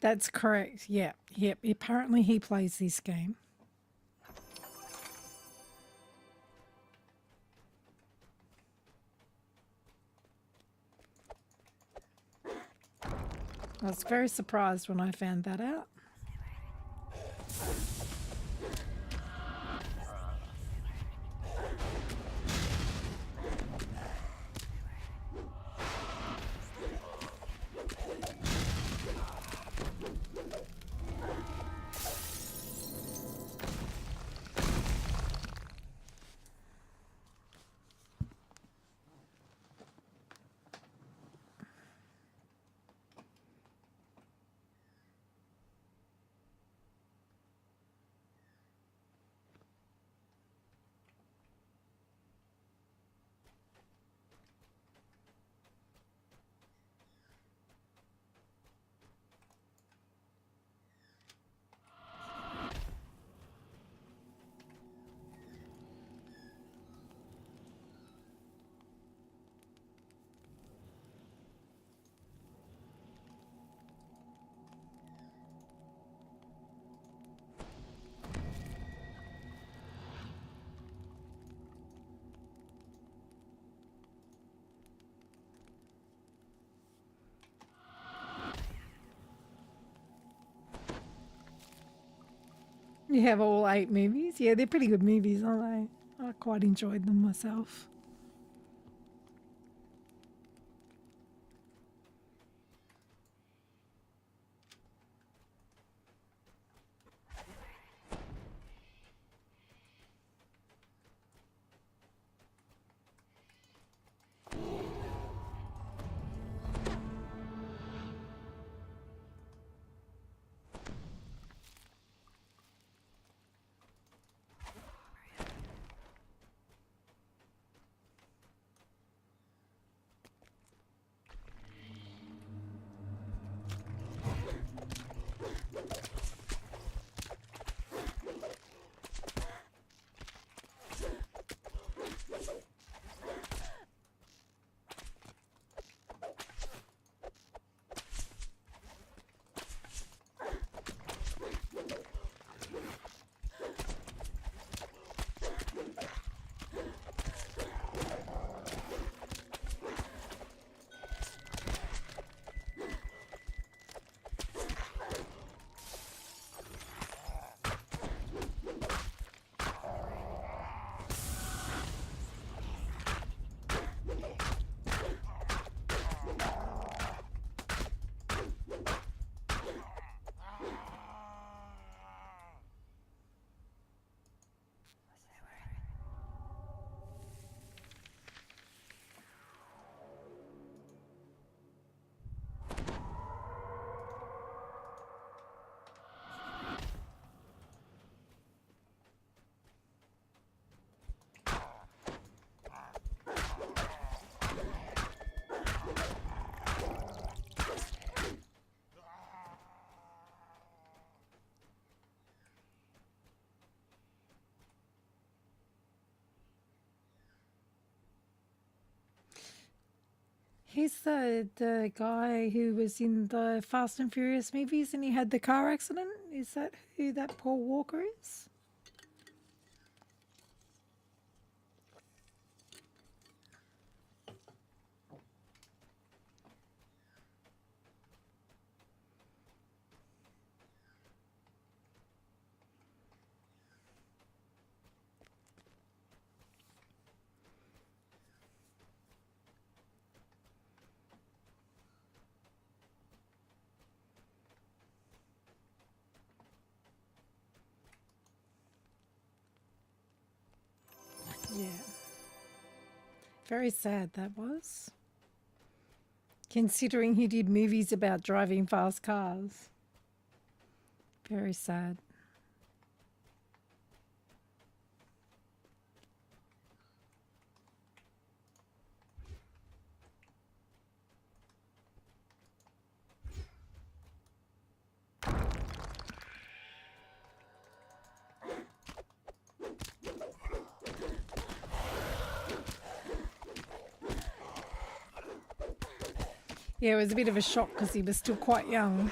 That's correct. Yeah, yep. Apparently he plays this game. I was very surprised when I found that out. You have all 8 movies? Yeah, they're pretty good movies, aren't they? I quite enjoyed them myself. He's the guy who was in the Fast and Furious movies and he had the car accident. Is that who that Paul Walker is? Yeah. Very sad that was. Considering he did movies about driving fast cars. Very sad. Yeah, it was a bit of a shock because he was still quite young.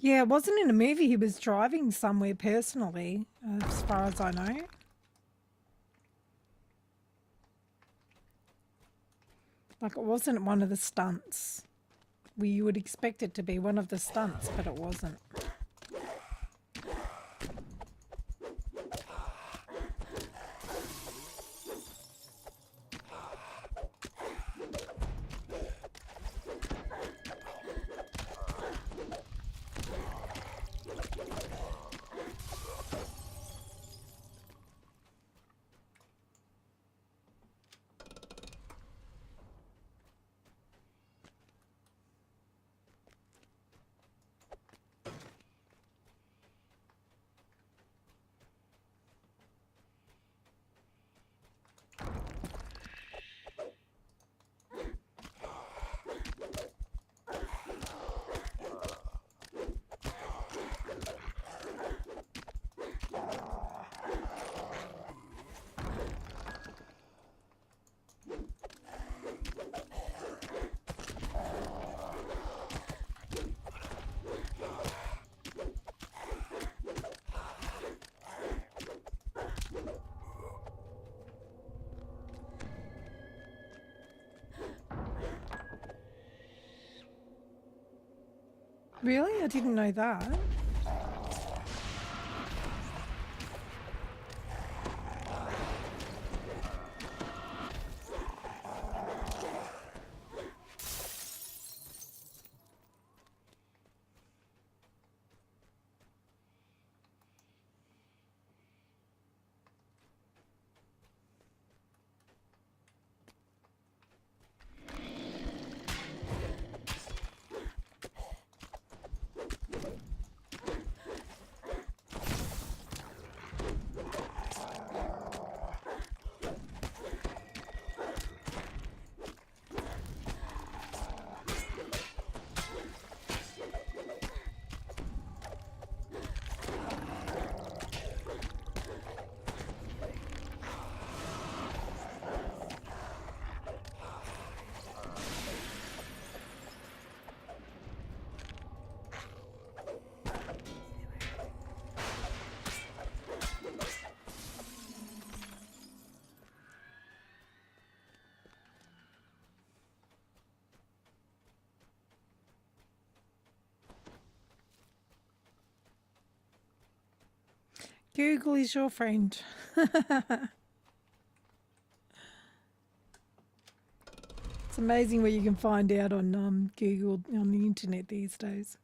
Yeah, it wasn't in a movie. He was driving somewhere personally, as far as I know. Like, it wasn't one of the stunts. You would expect it to be one of the stunts, but it wasn't. Really? I didn't know that. Google is your friend. It's amazing what you can find out on Google on the internet these days.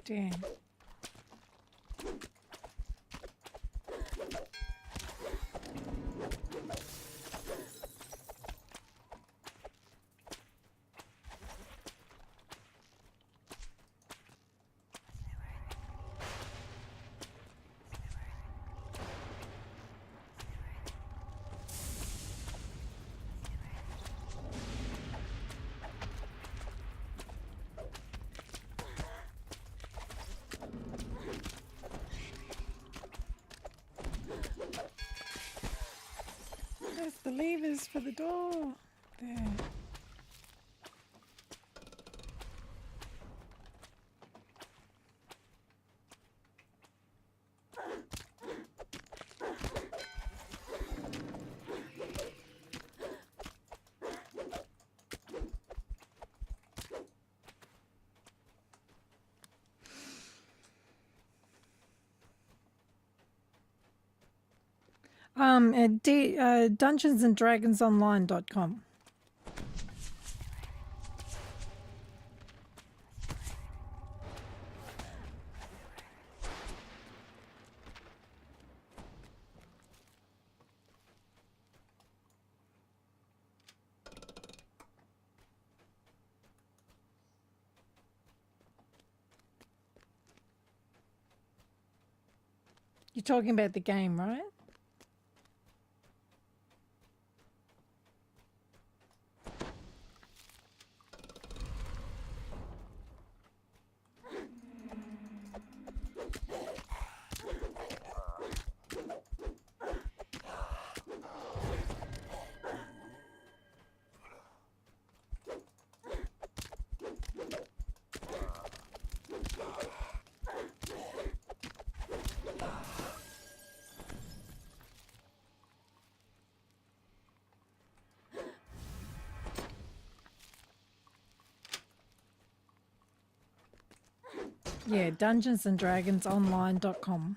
dear. There's the levers for the door. There. At dungeonsanddragonsonline.com. You're talking about the game, right? Yeah, dungeonsanddragonsonline.com.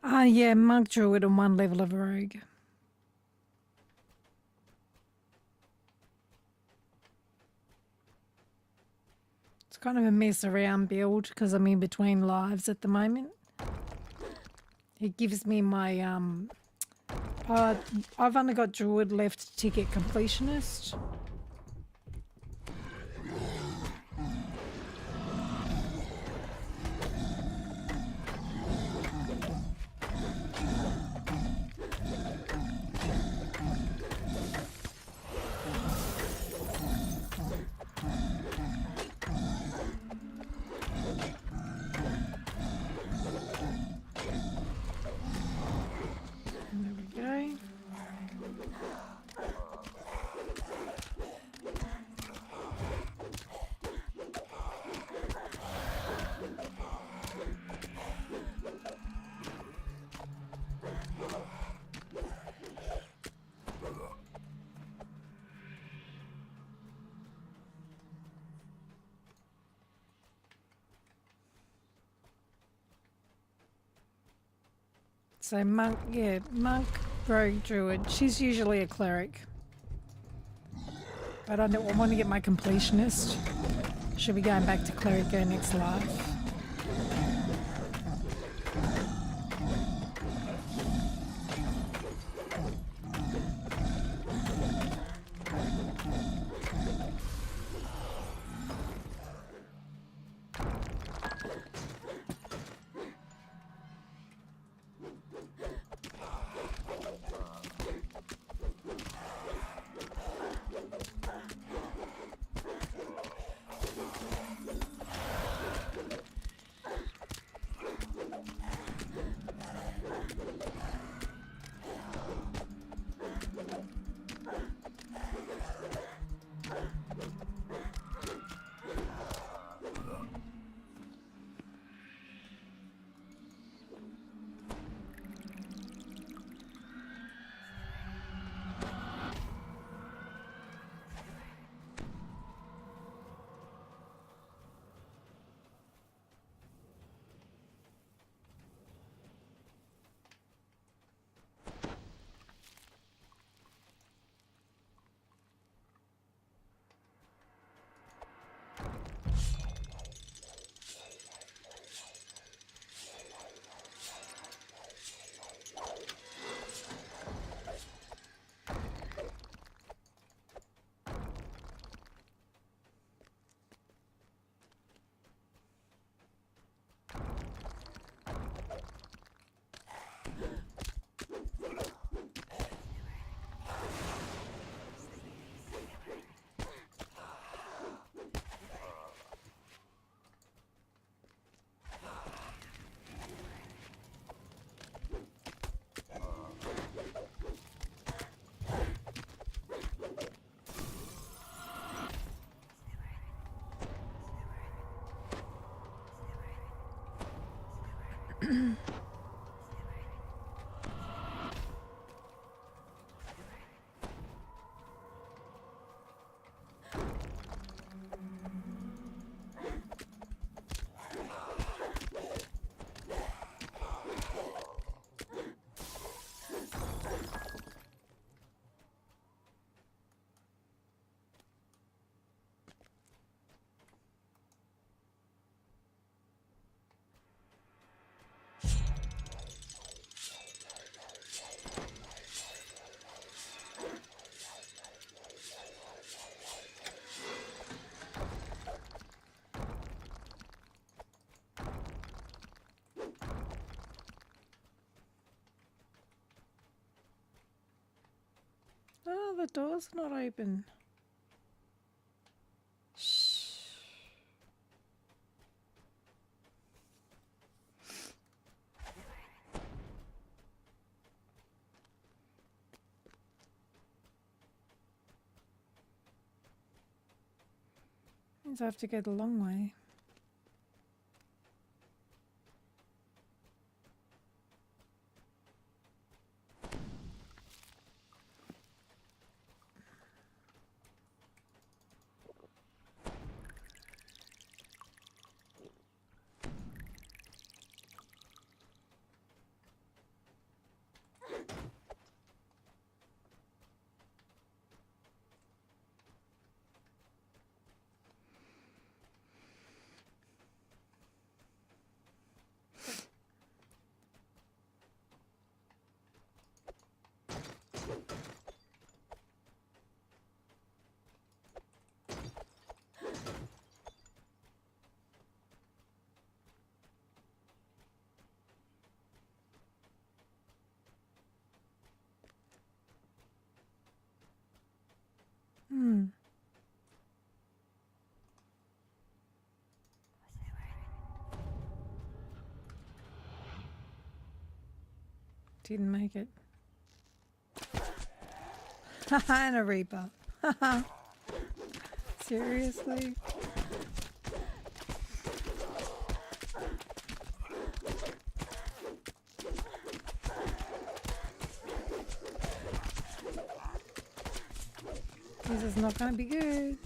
Yeah, monk druid and 1 level of rogue. It's kind of a mess around build because I'm in between lives at the moment. It gives me my I've only got druid left to get completionist. There we go. So monk, yeah, monk, rogue, druid. She's usually a cleric. But I want to get my completionist. Should be going back to cleric go next life. Oh, the door's not open. Shh. Means I have to go the long way. Didn't make it. And a Reaper. Seriously? This is not going to be good.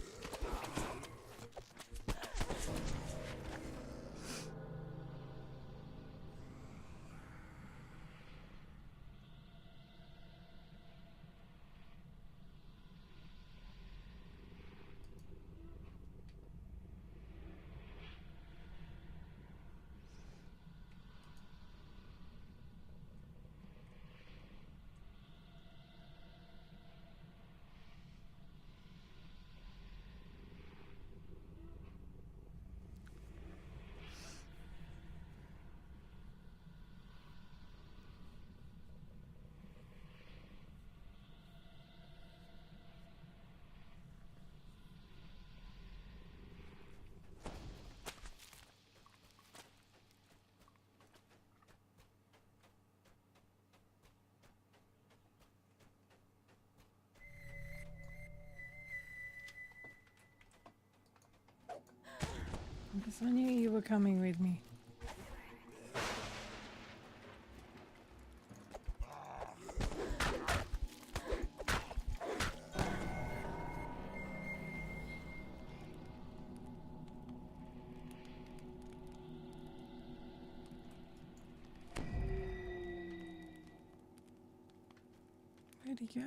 Because I knew you were coming with me. Where'd he go?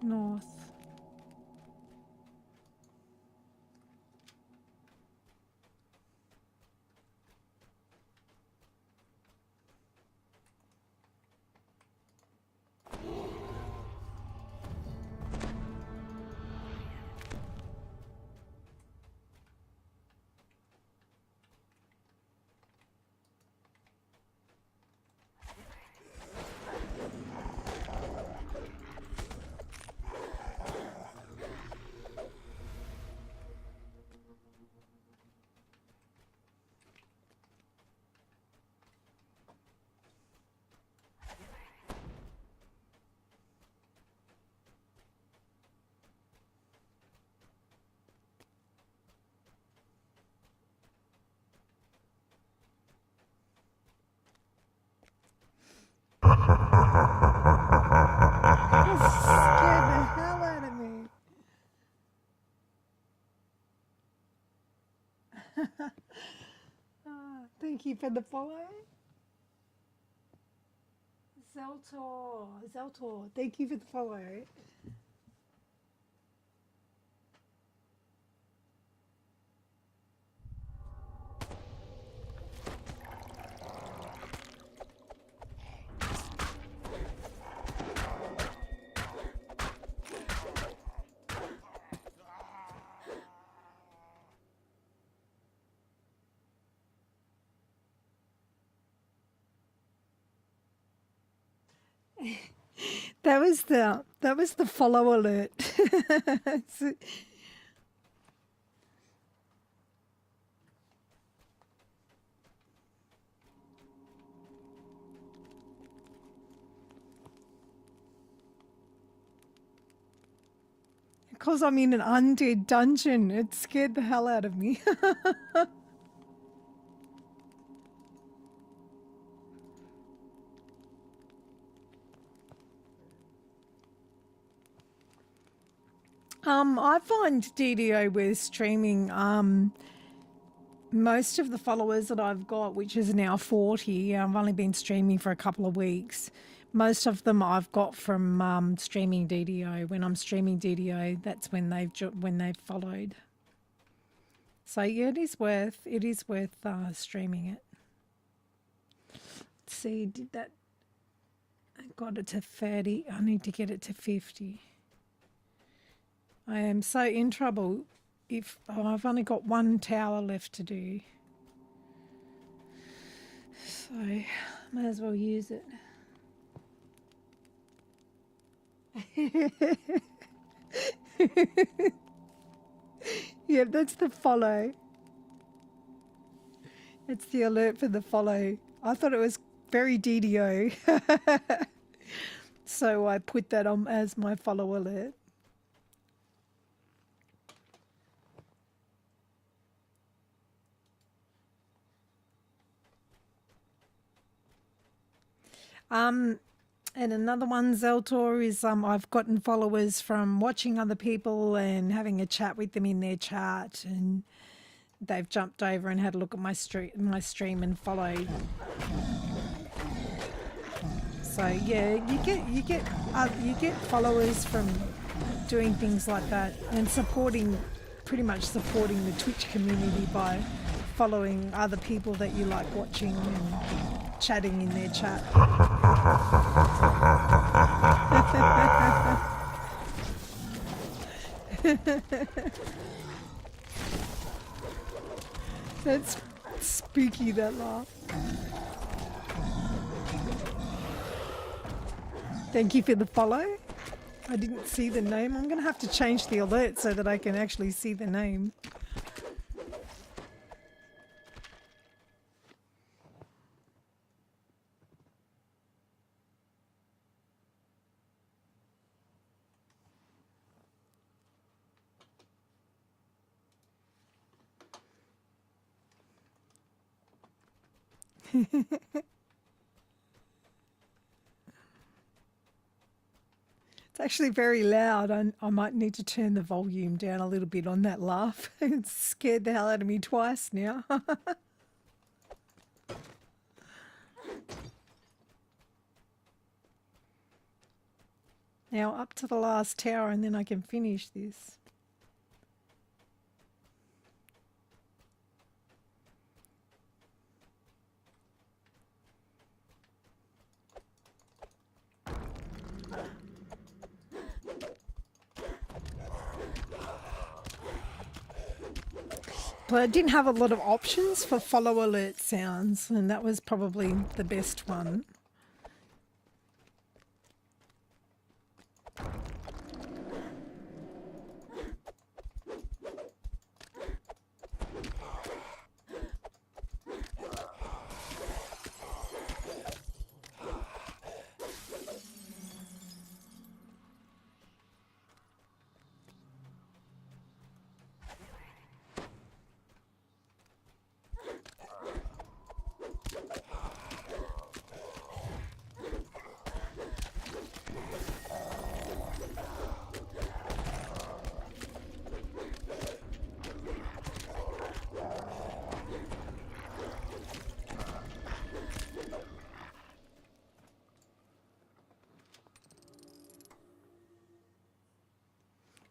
North. Scared the hell out of me. Thank you for the follow. Zeltor, thank you for the follow. That was the follow alert. because I'm in an undead dungeon. It scared the hell out of me. I find DDO with streaming, most of the followers that I've got, which is now 40, I've only been streaming for a couple of weeks. Most of them I've got from streaming DDO. When I'm streaming DDO, that's when they've followed. So yeah, it is worth streaming it. Let's see, did that? I got it to 30. I need to get it to 50. I am so in trouble. If I've only got one tower left to do, so may as well use it. Yeah, that's the follow. It's the alert for the follow. I thought it was very DDO. So I put that on as my follow alert. And another one, Zeltor, is I've gotten followers from watching other people and having a chat with them in their chat, and they've jumped over and had a look at my stream and followed. So yeah, you get followers from doing things like that and pretty much supporting the Twitch community by following other people that you like watching and chatting in their chat. That's spooky, that laugh. Thank you for the follow. I didn't see the name. I'm going to have to change the alert so that I can actually see the name. It's actually very loud. I might need to turn the volume down a little bit on that laugh. It scared the hell out of me twice now. Now up to the last tower and then I can finish this. But I didn't have a lot of options for follow alert sounds, and that was probably the best one.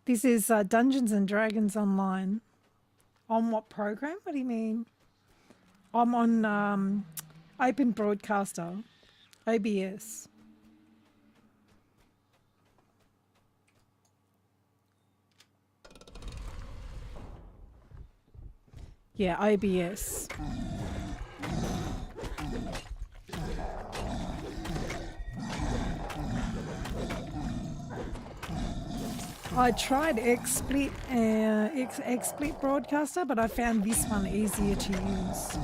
This is Dungeons and Dragons Online. On what program? What do you mean? I'm on Open Broadcaster, OBS. Yeah, OBS. I tried XSplit Broadcaster, but I found this one easier to use.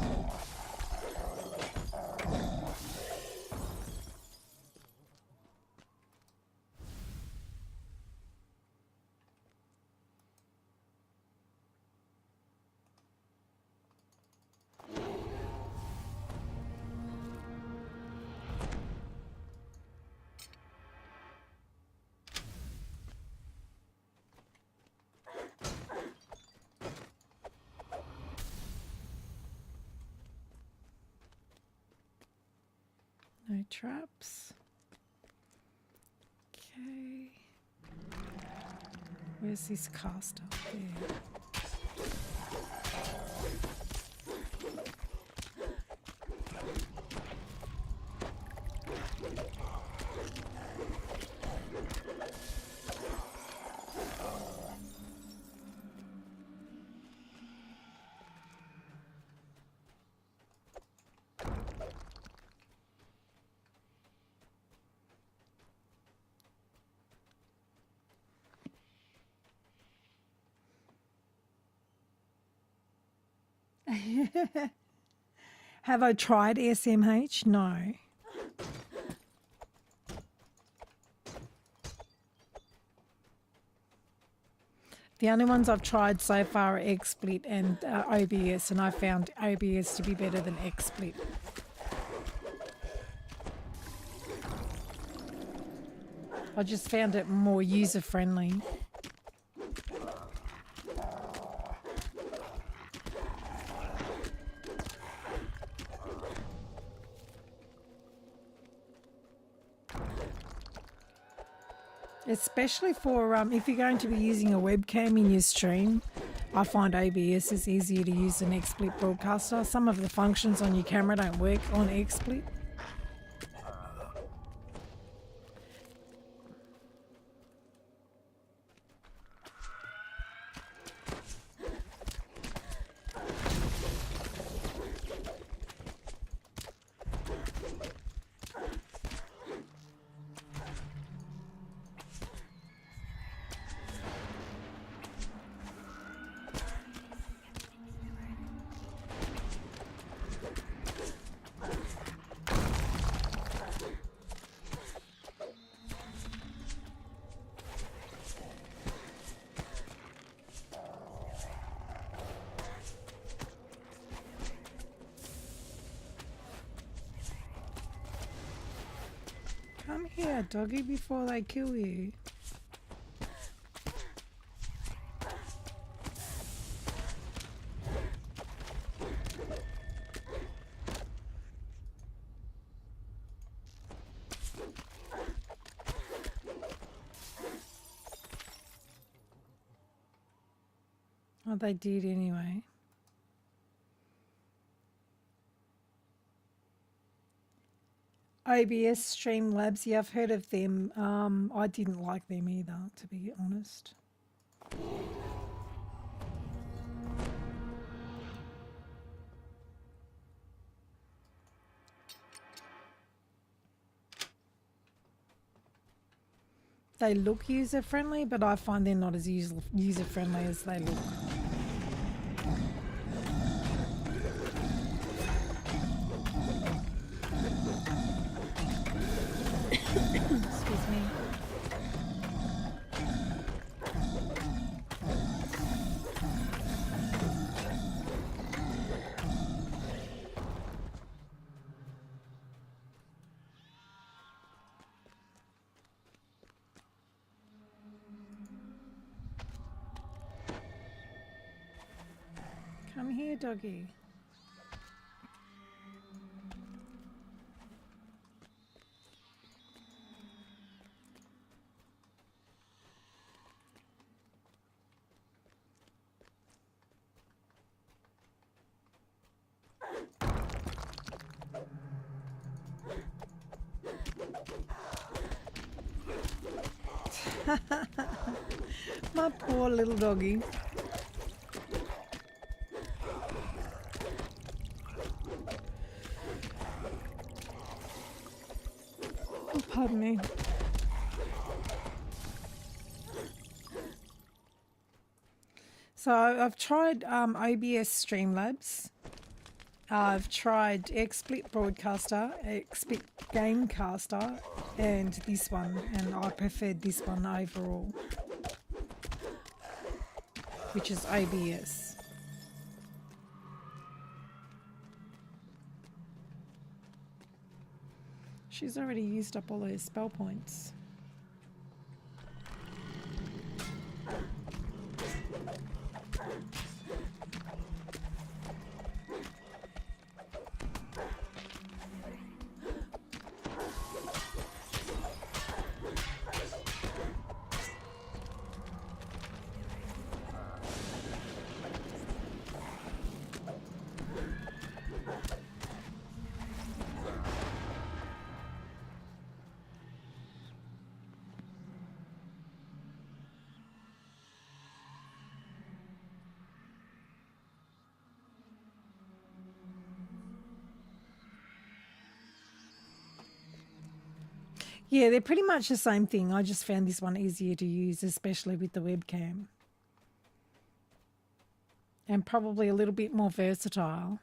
No traps. Okay. Where's this caster? There. Have I tried SMH? No. The only ones I've tried so far are XSplit and OBS, and I found OBS to be better than XSplit. I just found it more user-friendly. Especially for if you're going to be using a webcam in your stream, I find OBS is easier to use than XSplit Broadcaster. Some of the functions on your camera don't work on XSplit. Come here, doggy, before they kill you. Oh, they did anyway. OBS Streamlabs, yeah, I've heard of them. I didn't like them either, to be honest. They look user-friendly, but I find they're not as user-friendly as they look. Excuse me. Come here, doggy. My poor little doggy. Oh, pardon me. So I've tried OBS Streamlabs. I've tried XSplit Broadcaster, XSplit Gamecaster, and this one, and I preferred this one overall, which is OBS. She's already used up all her spell points. Yeah, they're pretty much the same thing. I just found this one easier to use, especially with the webcam. And probably a little bit more versatile.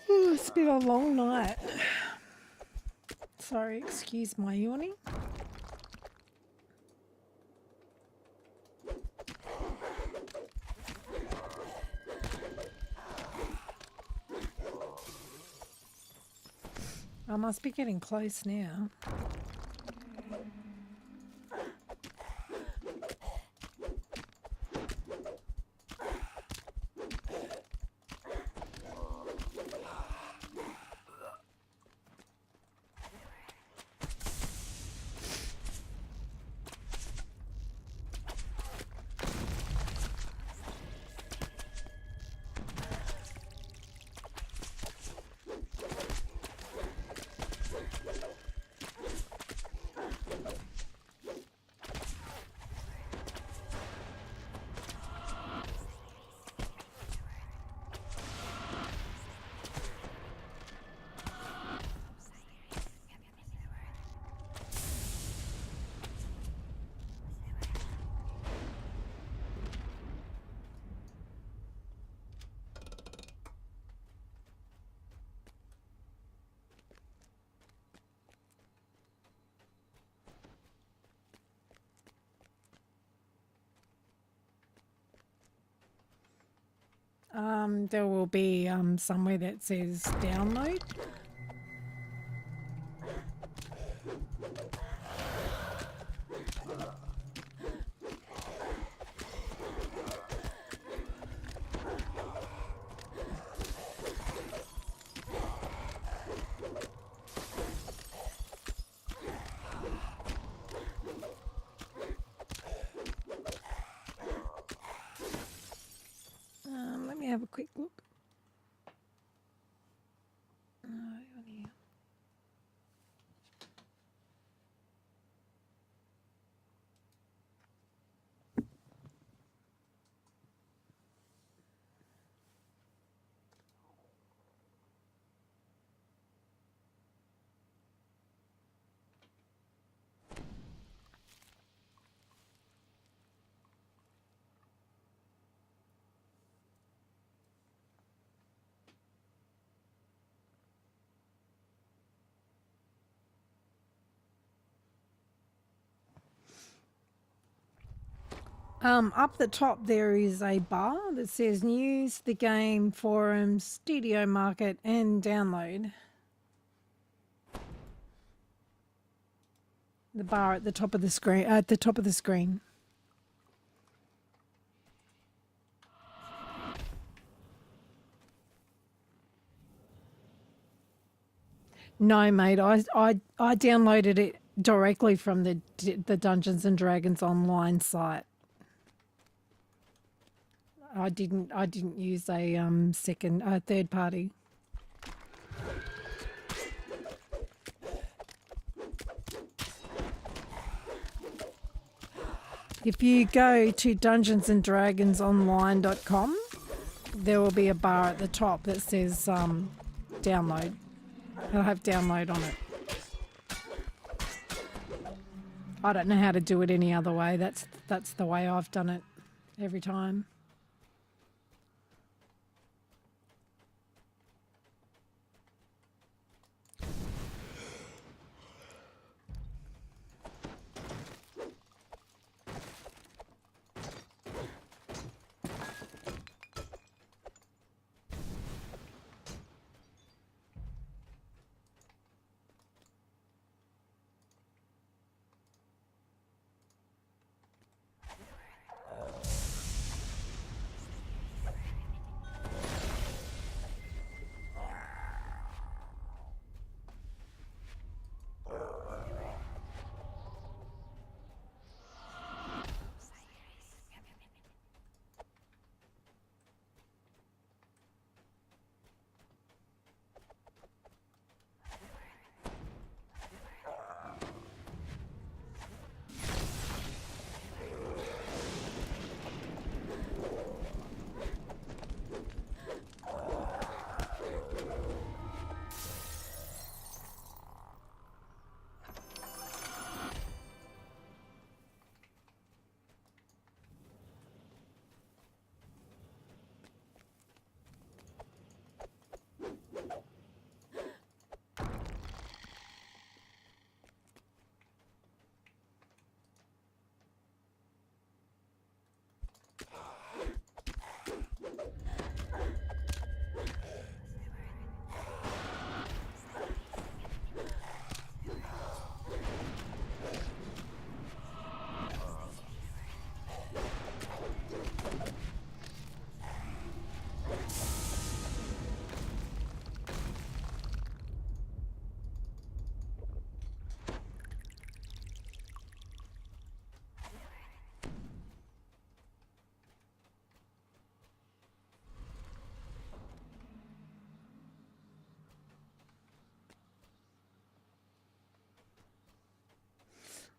Ooh, it's been a long night. Sorry, excuse my yawning. I must be getting close now. There will be somewhere that says download. Let me have a quick look. On here. Up the top there is a bar that says news, the game, forums, studio market, and download. The bar at the top of the screen. At the top of the screen. No, mate. I downloaded it directly from the Dungeons and Dragons online site. I didn't use a third party. If you go to dungeonsanddragonsonline.com, there will be a bar at the top that says download. It'll have download on it. I don't know how to do it any other way. That's the way I've done it every time.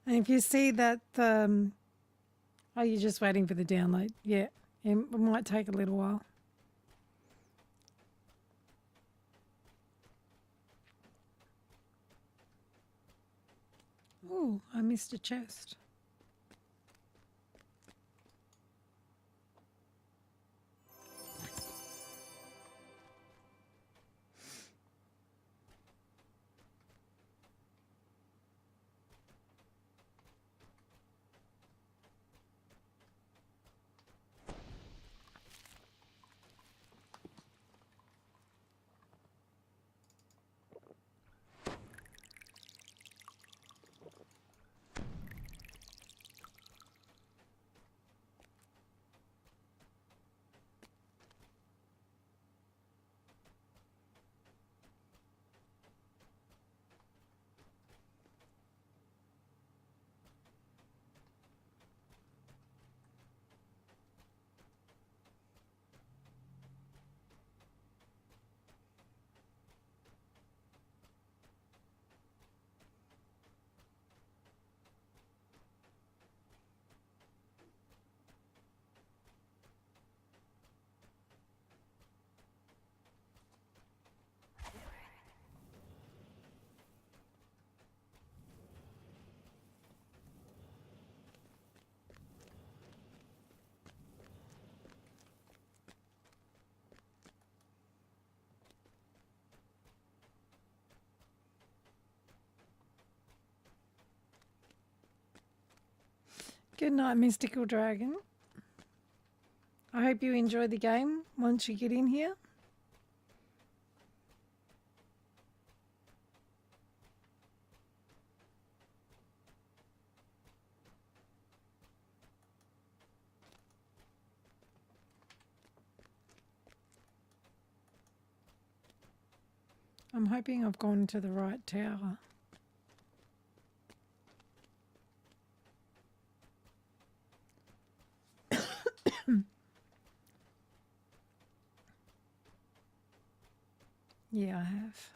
And if you see that, oh, you're just waiting for the download. Yeah, it might take a little while. Oh, I missed a chest. Good night, Mystical Dragon. I hope you enjoy the game once you get in here. I'm hoping I've gone to the right tower. Yeah, I have.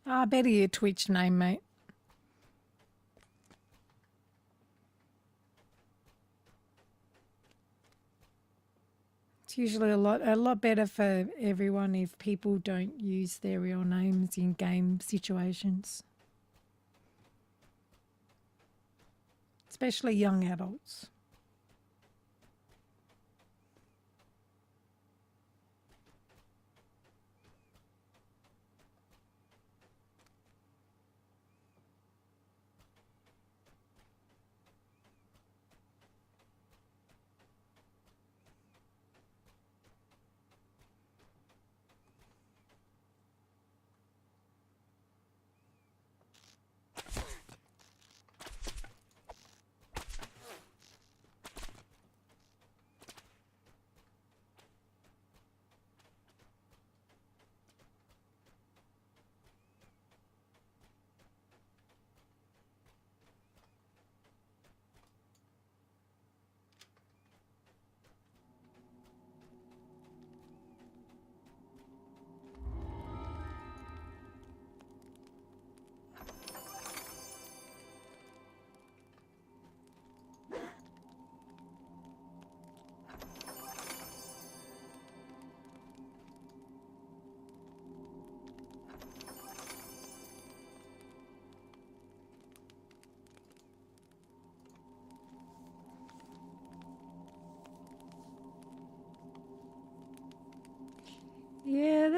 Ah, better your Twitch name, mate. It's usually a lot better for everyone if people don't use their real names in game situations. Especially young adults.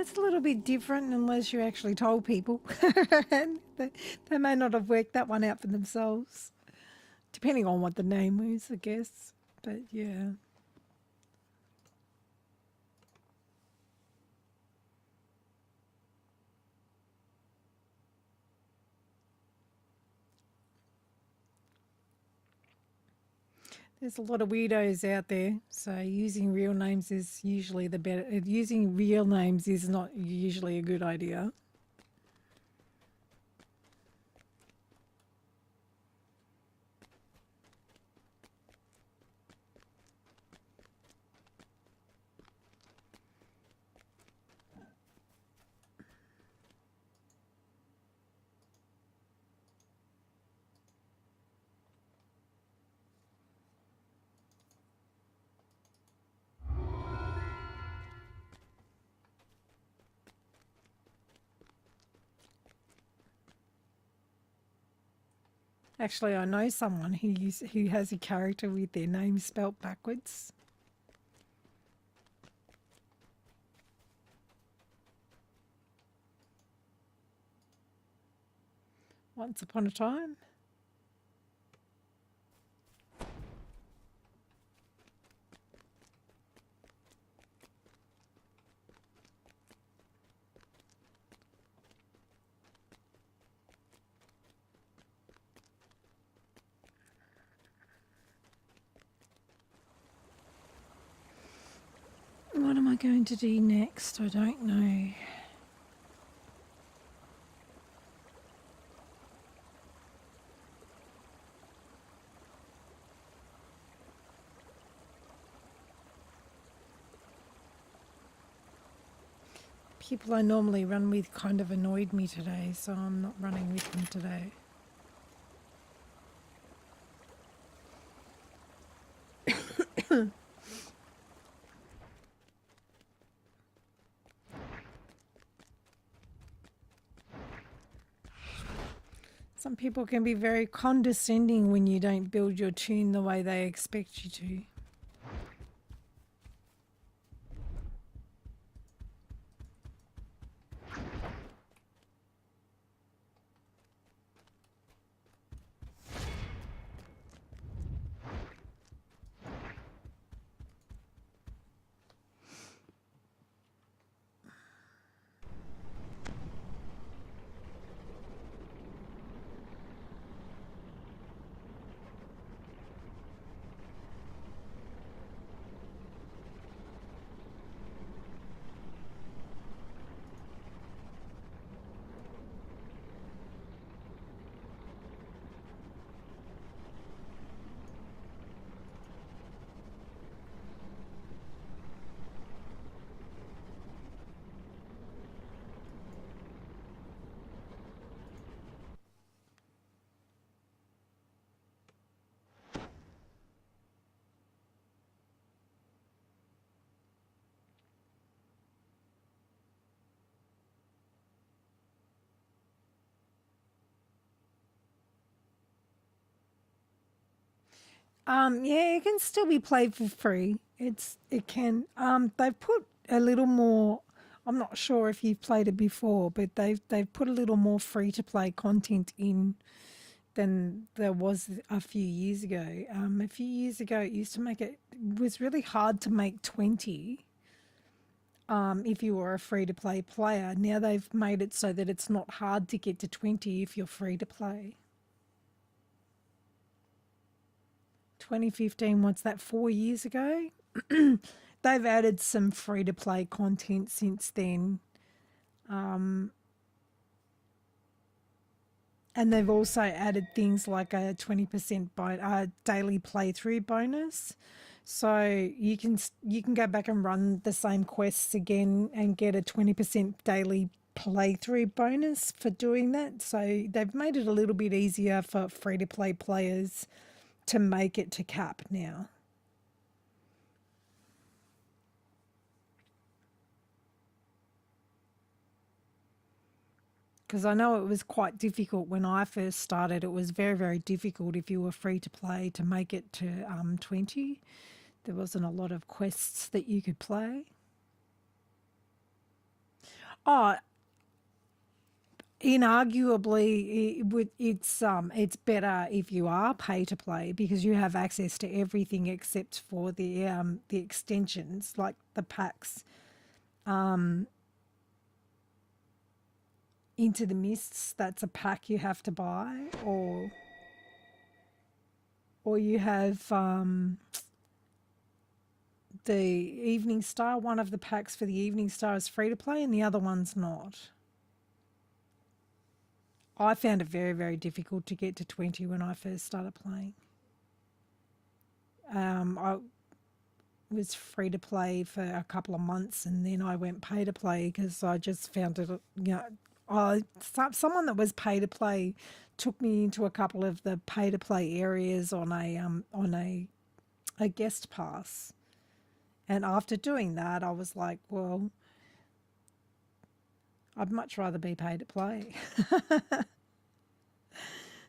it's a little bit different unless you actually told people. And they may not have worked that one out for themselves, depending on what the name is, I guess. But yeah. There's a lot of weirdos out there, so using real names is usually the better. Using real names is not usually a good idea. Actually, I know someone who has a character with their name spelt backwards. Once upon a time. What am I going to do next? I don't know. People I normally run with kind of annoyed me today, so I'm not running with them today. Some people can be very condescending when you don't build your tune the way they expect you to. Yeah, it can still be played for free. It can. They've put a little more. I'm not sure if you've played it before, but they've put a little more free to play content in than there was a few years ago. A few years ago, it used to make it was really hard to make 20. If you were a free to play player. Now they've made it so that it's not hard to get to 20 if you're free to play. 2015, what's that, 4 years ago? They've added some free to play content since then. And they've also added things like a 20% daily playthrough bonus. So you can go back and run the same quests again and get a 20% daily playthrough bonus for doing that. So they've made it a little bit easier for free to play players to make it to cap now. Because I know it was quite difficult when I first started. It was very, very difficult if you were free to play to make it to 20. There wasn't a lot of quests that you could play. Oh, inarguably, it's better if you are pay to play because you have access to everything except for the extensions like the packs. Into the Mists, that's a pack you have to buy, or you have the Evening Star. One of the packs for the Evening Star is free to play, and the other one's not. I found it very, very difficult to get to 20 when I first started playing. I was free to play for a couple of months, and then I went pay to play because I just found it, someone that was pay to play took me into a couple of the pay to play areas on a guest pass. And after doing that, I was like, well, I'd much rather be paid to play.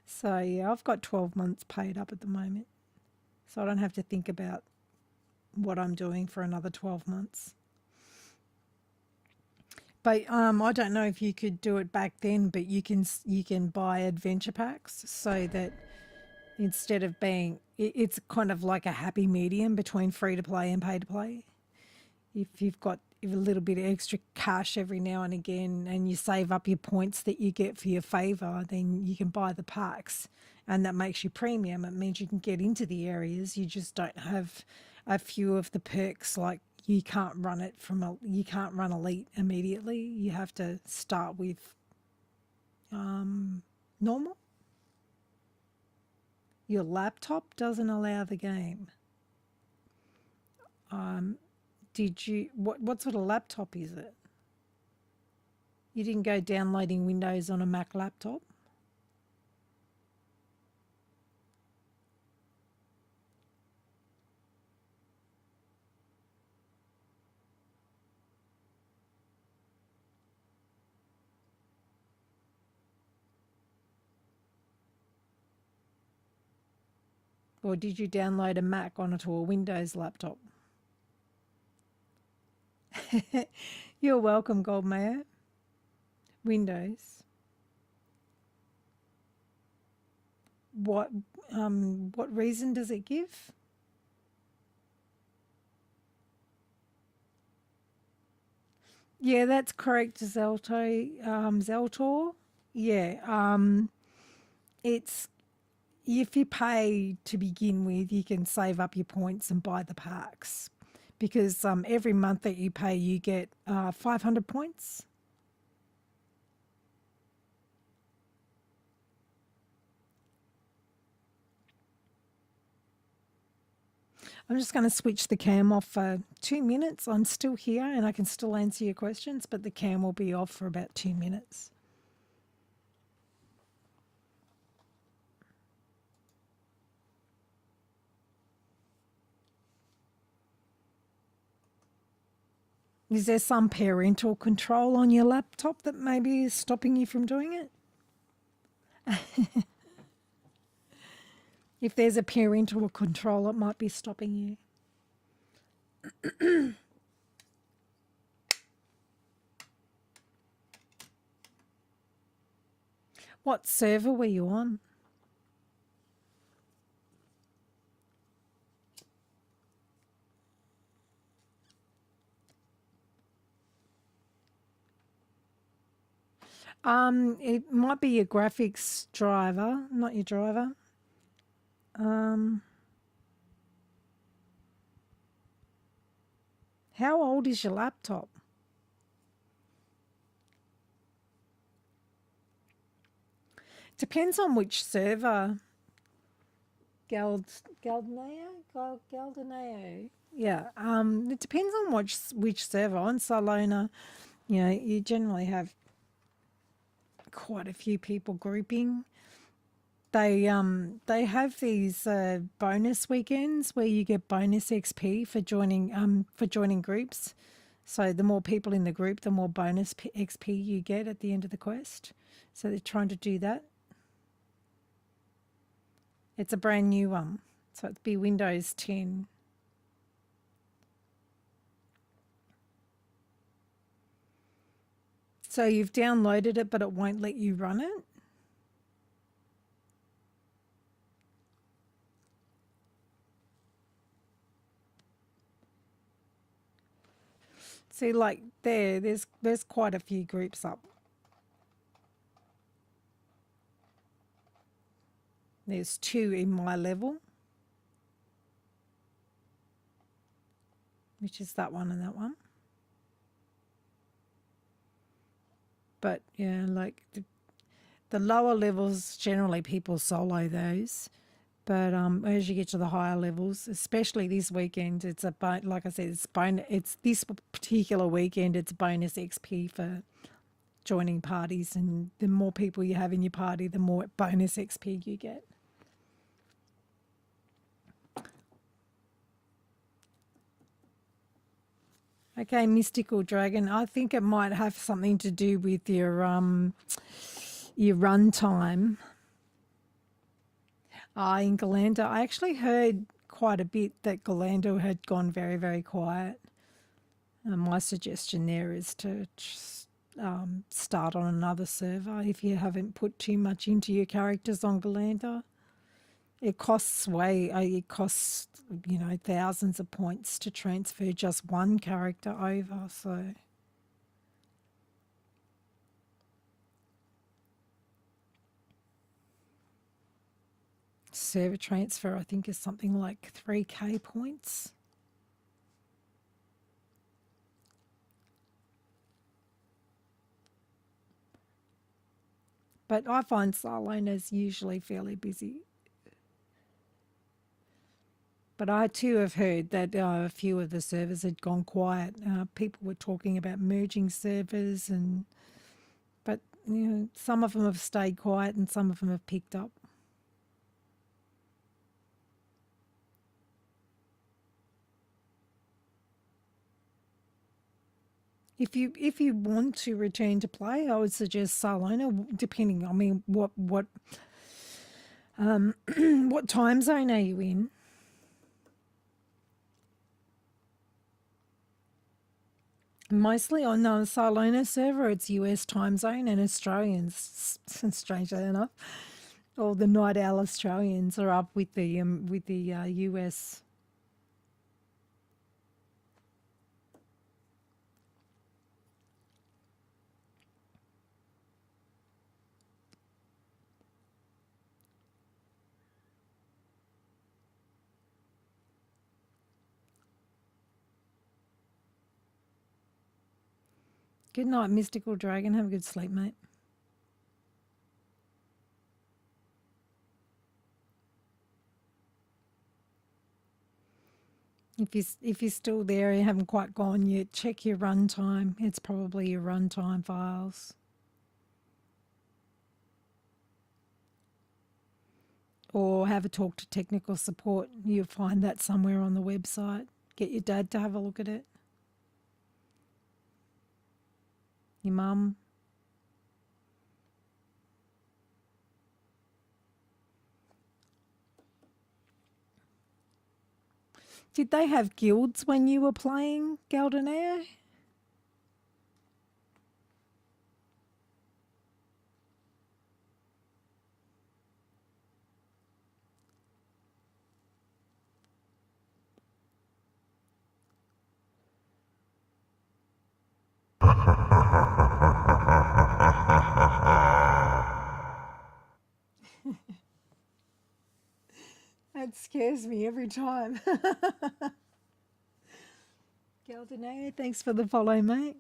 So, yeah, I've got 12 months paid up at the moment. So I don't have to think about what I'm doing for another 12 months. But I don't know if you could do it back then, but you can buy adventure packs so that instead of being, it's kind of like a happy medium between free to play and pay to play. If you've got a little bit of extra cash every now and again and you save up your points that you get for your favour, then you can buy the packs and that makes you premium. It means you can get into the areas. You just don't have a few of the perks, like you can't run elite immediately. You have to start with normal. Your laptop doesn't allow the game. What sort of laptop is it? You didn't go downloading Windows on a Mac laptop? Or did you download a Mac onto a Windows laptop? You're welcome, Goldmayer. Windows. What reason does it give? Yeah, that's correct, Zeltor. Yeah, it's if you pay to begin with, you can save up your points and buy the packs because every month that you pay, you get 500 points. I'm just going to switch the cam off for 2 minutes. I'm still here and I can still answer your questions, but the cam will be off for about 2 minutes. Is there some parental control on your laptop that maybe is stopping you from doing it? If there's a parental control, it might be stopping you. What server were you on? It might be your graphics driver, not your driver. How old is your laptop? Depends on which server. Galdineo? Yeah. It depends on which server. On Salona, you generally have quite a few people grouping. They have these bonus weekends where you get bonus XP for joining groups. So the more people in the group, the more bonus XP you get at the end of the quest. So they're trying to do that. It's a brand new one. So it'd be Windows 10. So you've downloaded it, but it won't let you run it? See, like there's quite a few groups up. There's 2 in my level, which is that one and that one. But yeah, like the lower levels, generally people solo those. But as you get to the higher levels, especially this weekend, it's like I said, it's this particular weekend, it's bonus XP for joining parties, and the more people you have in your party, the more bonus XP you get. Okay, Mystical Dragon. I think it might have something to do with your run time. In Galando, I actually heard quite a bit that Galando had gone very, very quiet. My suggestion there is to start on another server if you haven't put too much into your characters on Galando. It costs thousands of points to transfer just one character over, so server transfer I think is something like 3k points. But I find Salona's usually fairly busy. But I too have heard that a few of the servers had gone quiet. People were talking about merging servers, but some of them have stayed quiet and some of them have picked up. If you want to return to play, I would suggest Salona, depending. I mean, what what time zone are you in? Mostly on the Salona server, it's US time zone, and Australians, strangely enough, or the Night Owl Australians are up with the US. Good night, Mystical Dragon. Have a good sleep, mate. If you're still there and you haven't quite gone yet, check your runtime. It's probably your runtime files. Or have a talk to technical support. You'll find that somewhere on the website. Get your dad to have a look at it. Your mum. Did they have guilds when you were playing Galdoneo? That scares me every time. Galdoneo, thanks for the follow, mate.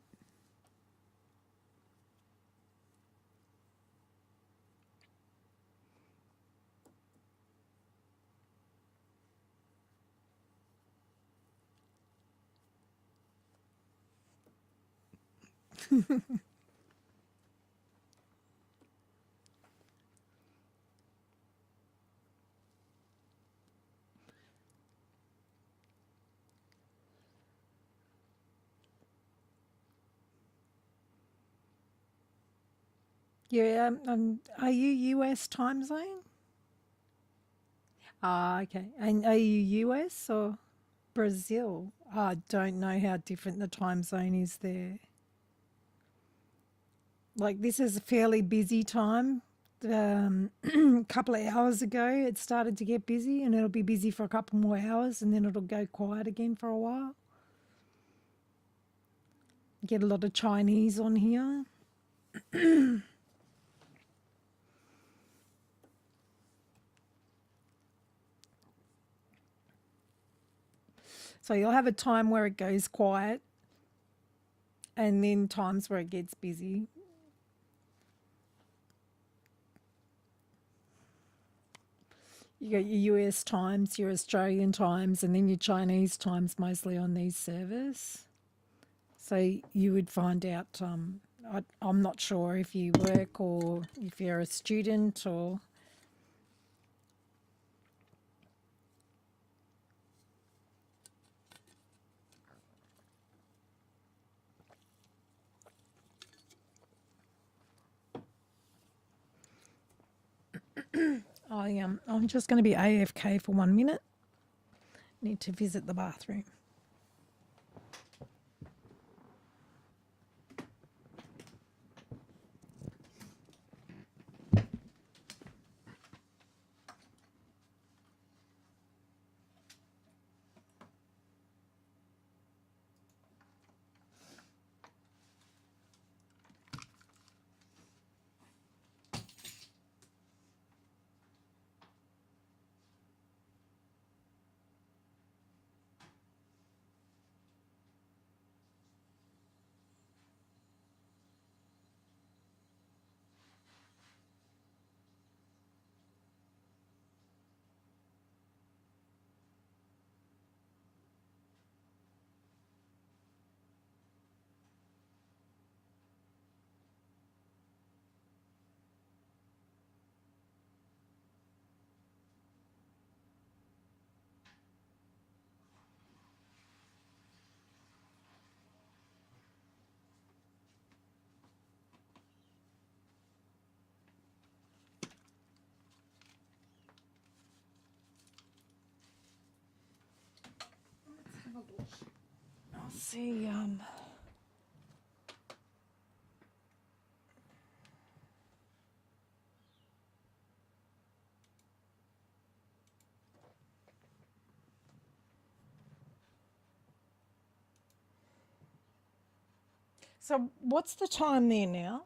Yeah, are you US time zone? Okay. And are you US or Brazil? I don't know how different the time zone is there. Like this is a fairly busy time. A couple of hours ago, it started to get busy, and it'll be busy for a couple more hours, and then it'll go quiet again for a while. Get a lot of Chinese on here. So you'll have a time where it goes quiet, and then times where it gets busy. You got your US times, your Australian times, and then your Chinese times mostly on these servers. So you would find out, I'm not sure if you work or if you're a student or... I'm just going to be AFK for 1 minute. Need to visit the bathroom. I'll see. So what's the time there now?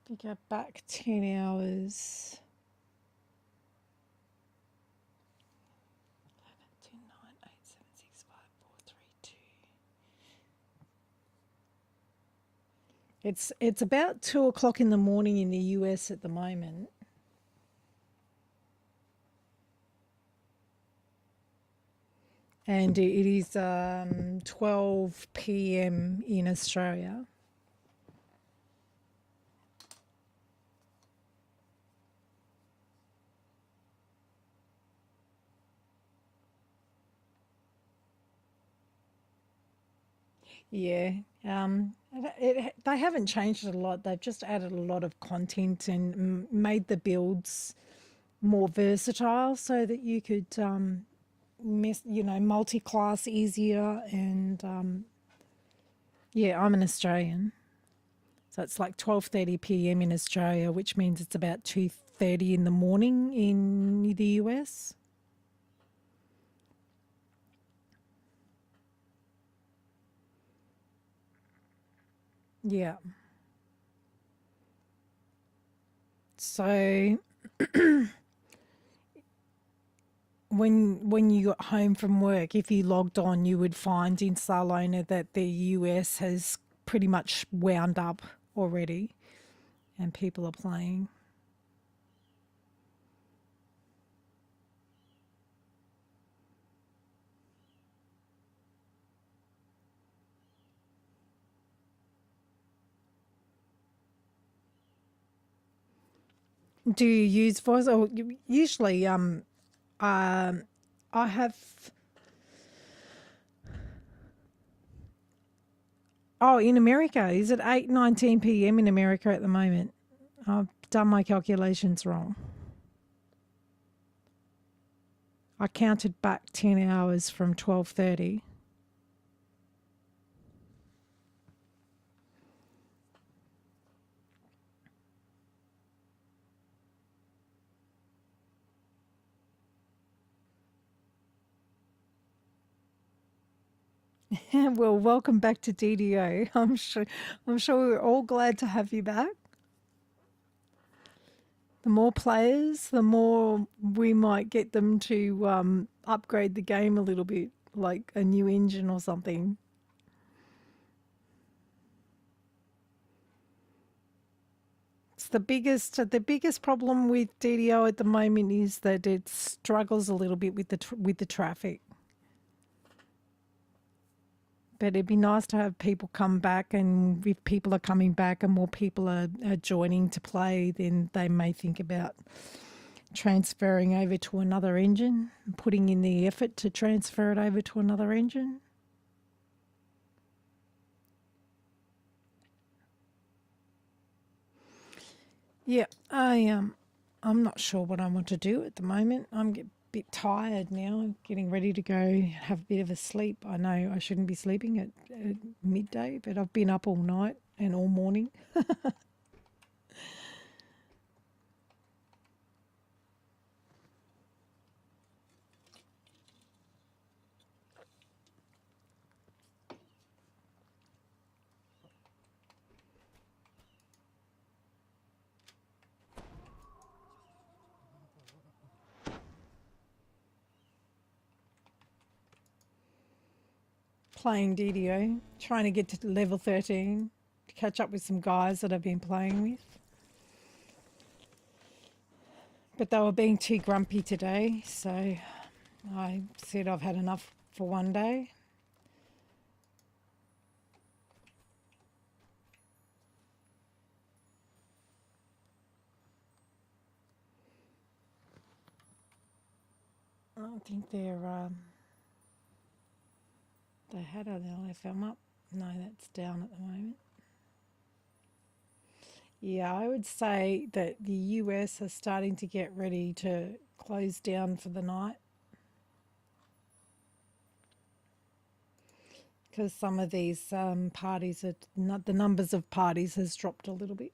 You go back 10 hours. 10, 9, 8, 7, 6, 5, 4, 3, 2. It's about 2 o'clock in the morning in the US at the moment. And it is 12 p.m. in Australia. Yeah, they haven't changed it a lot. They've just added a lot of content and made the builds more versatile so that you could multi-class easier. And yeah, I'm an Australian, so it's like 12:30 p.m. in Australia, which means it's about 2:30 in the morning in the US. Yeah. So when you got home from work, if you logged on, you would find in Salona that the US has pretty much wound up already and people are playing. Do you use voice? Or usually, I have Oh, in America, is it 8:19 p.m. in America at the moment? I've done my calculations wrong. I counted back 10 hours from 12:30. Well, welcome back to DDO. I'm sure we're all glad to have you back. The more players, the more we might get them to upgrade the game a little bit, like a new engine or something. It's the biggest problem with DDO at the moment is that it struggles a little bit with the traffic. But it'd be nice to have people come back, and if people are coming back and more people are joining to play, then they may think about transferring over to another engine, putting in the effort to transfer it over to another engine. Yeah, I'm not sure what I want to do at the moment. I'm a bit tired now. I'm getting ready to go have a bit of a sleep. I know I shouldn't be sleeping at midday, but I've been up all night and all morning. Playing DDO, trying to get to level 13, to catch up with some guys that I've been playing with. But they were being too grumpy today, so I said I've had enough for one day. I don't think they had an LFM up. No, that's down at the moment. Yeah, I would say that the US are starting to get ready to close down for the night because some of these parties, the numbers of parties has dropped a little bit.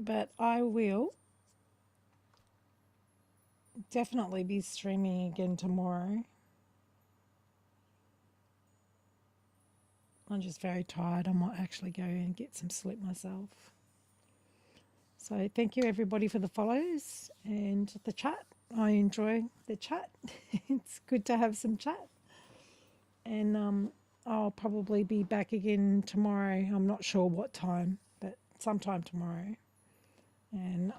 But I will definitely be streaming again tomorrow. I'm just very tired. I might actually go and get some sleep myself. So thank you everybody for the follows and the chat. I enjoy the chat. It's good to have some chat. And I'll probably be back again tomorrow. I'm not sure what time, but sometime tomorrow. And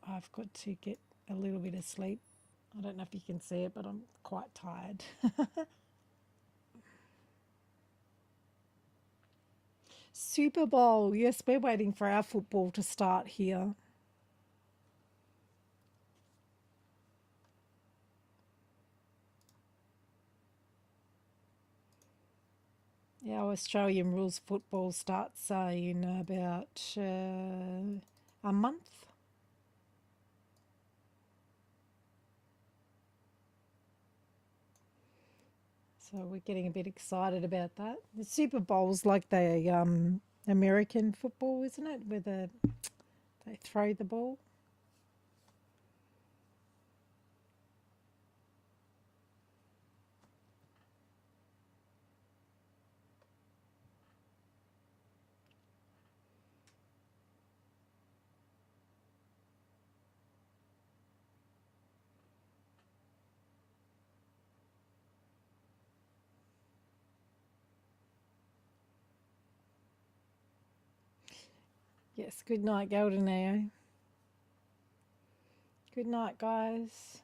I've got to get a little bit of sleep. I don't know if you can see it, but I'm quite tired. Super Bowl. Yes, we're waiting for our football to start here. Our Australian rules football starts in about a month. So we're getting a bit excited about that. The Super Bowl's like the American football, isn't it? Where they throw the ball. Yes, good night, Golden AO. Good night, guys.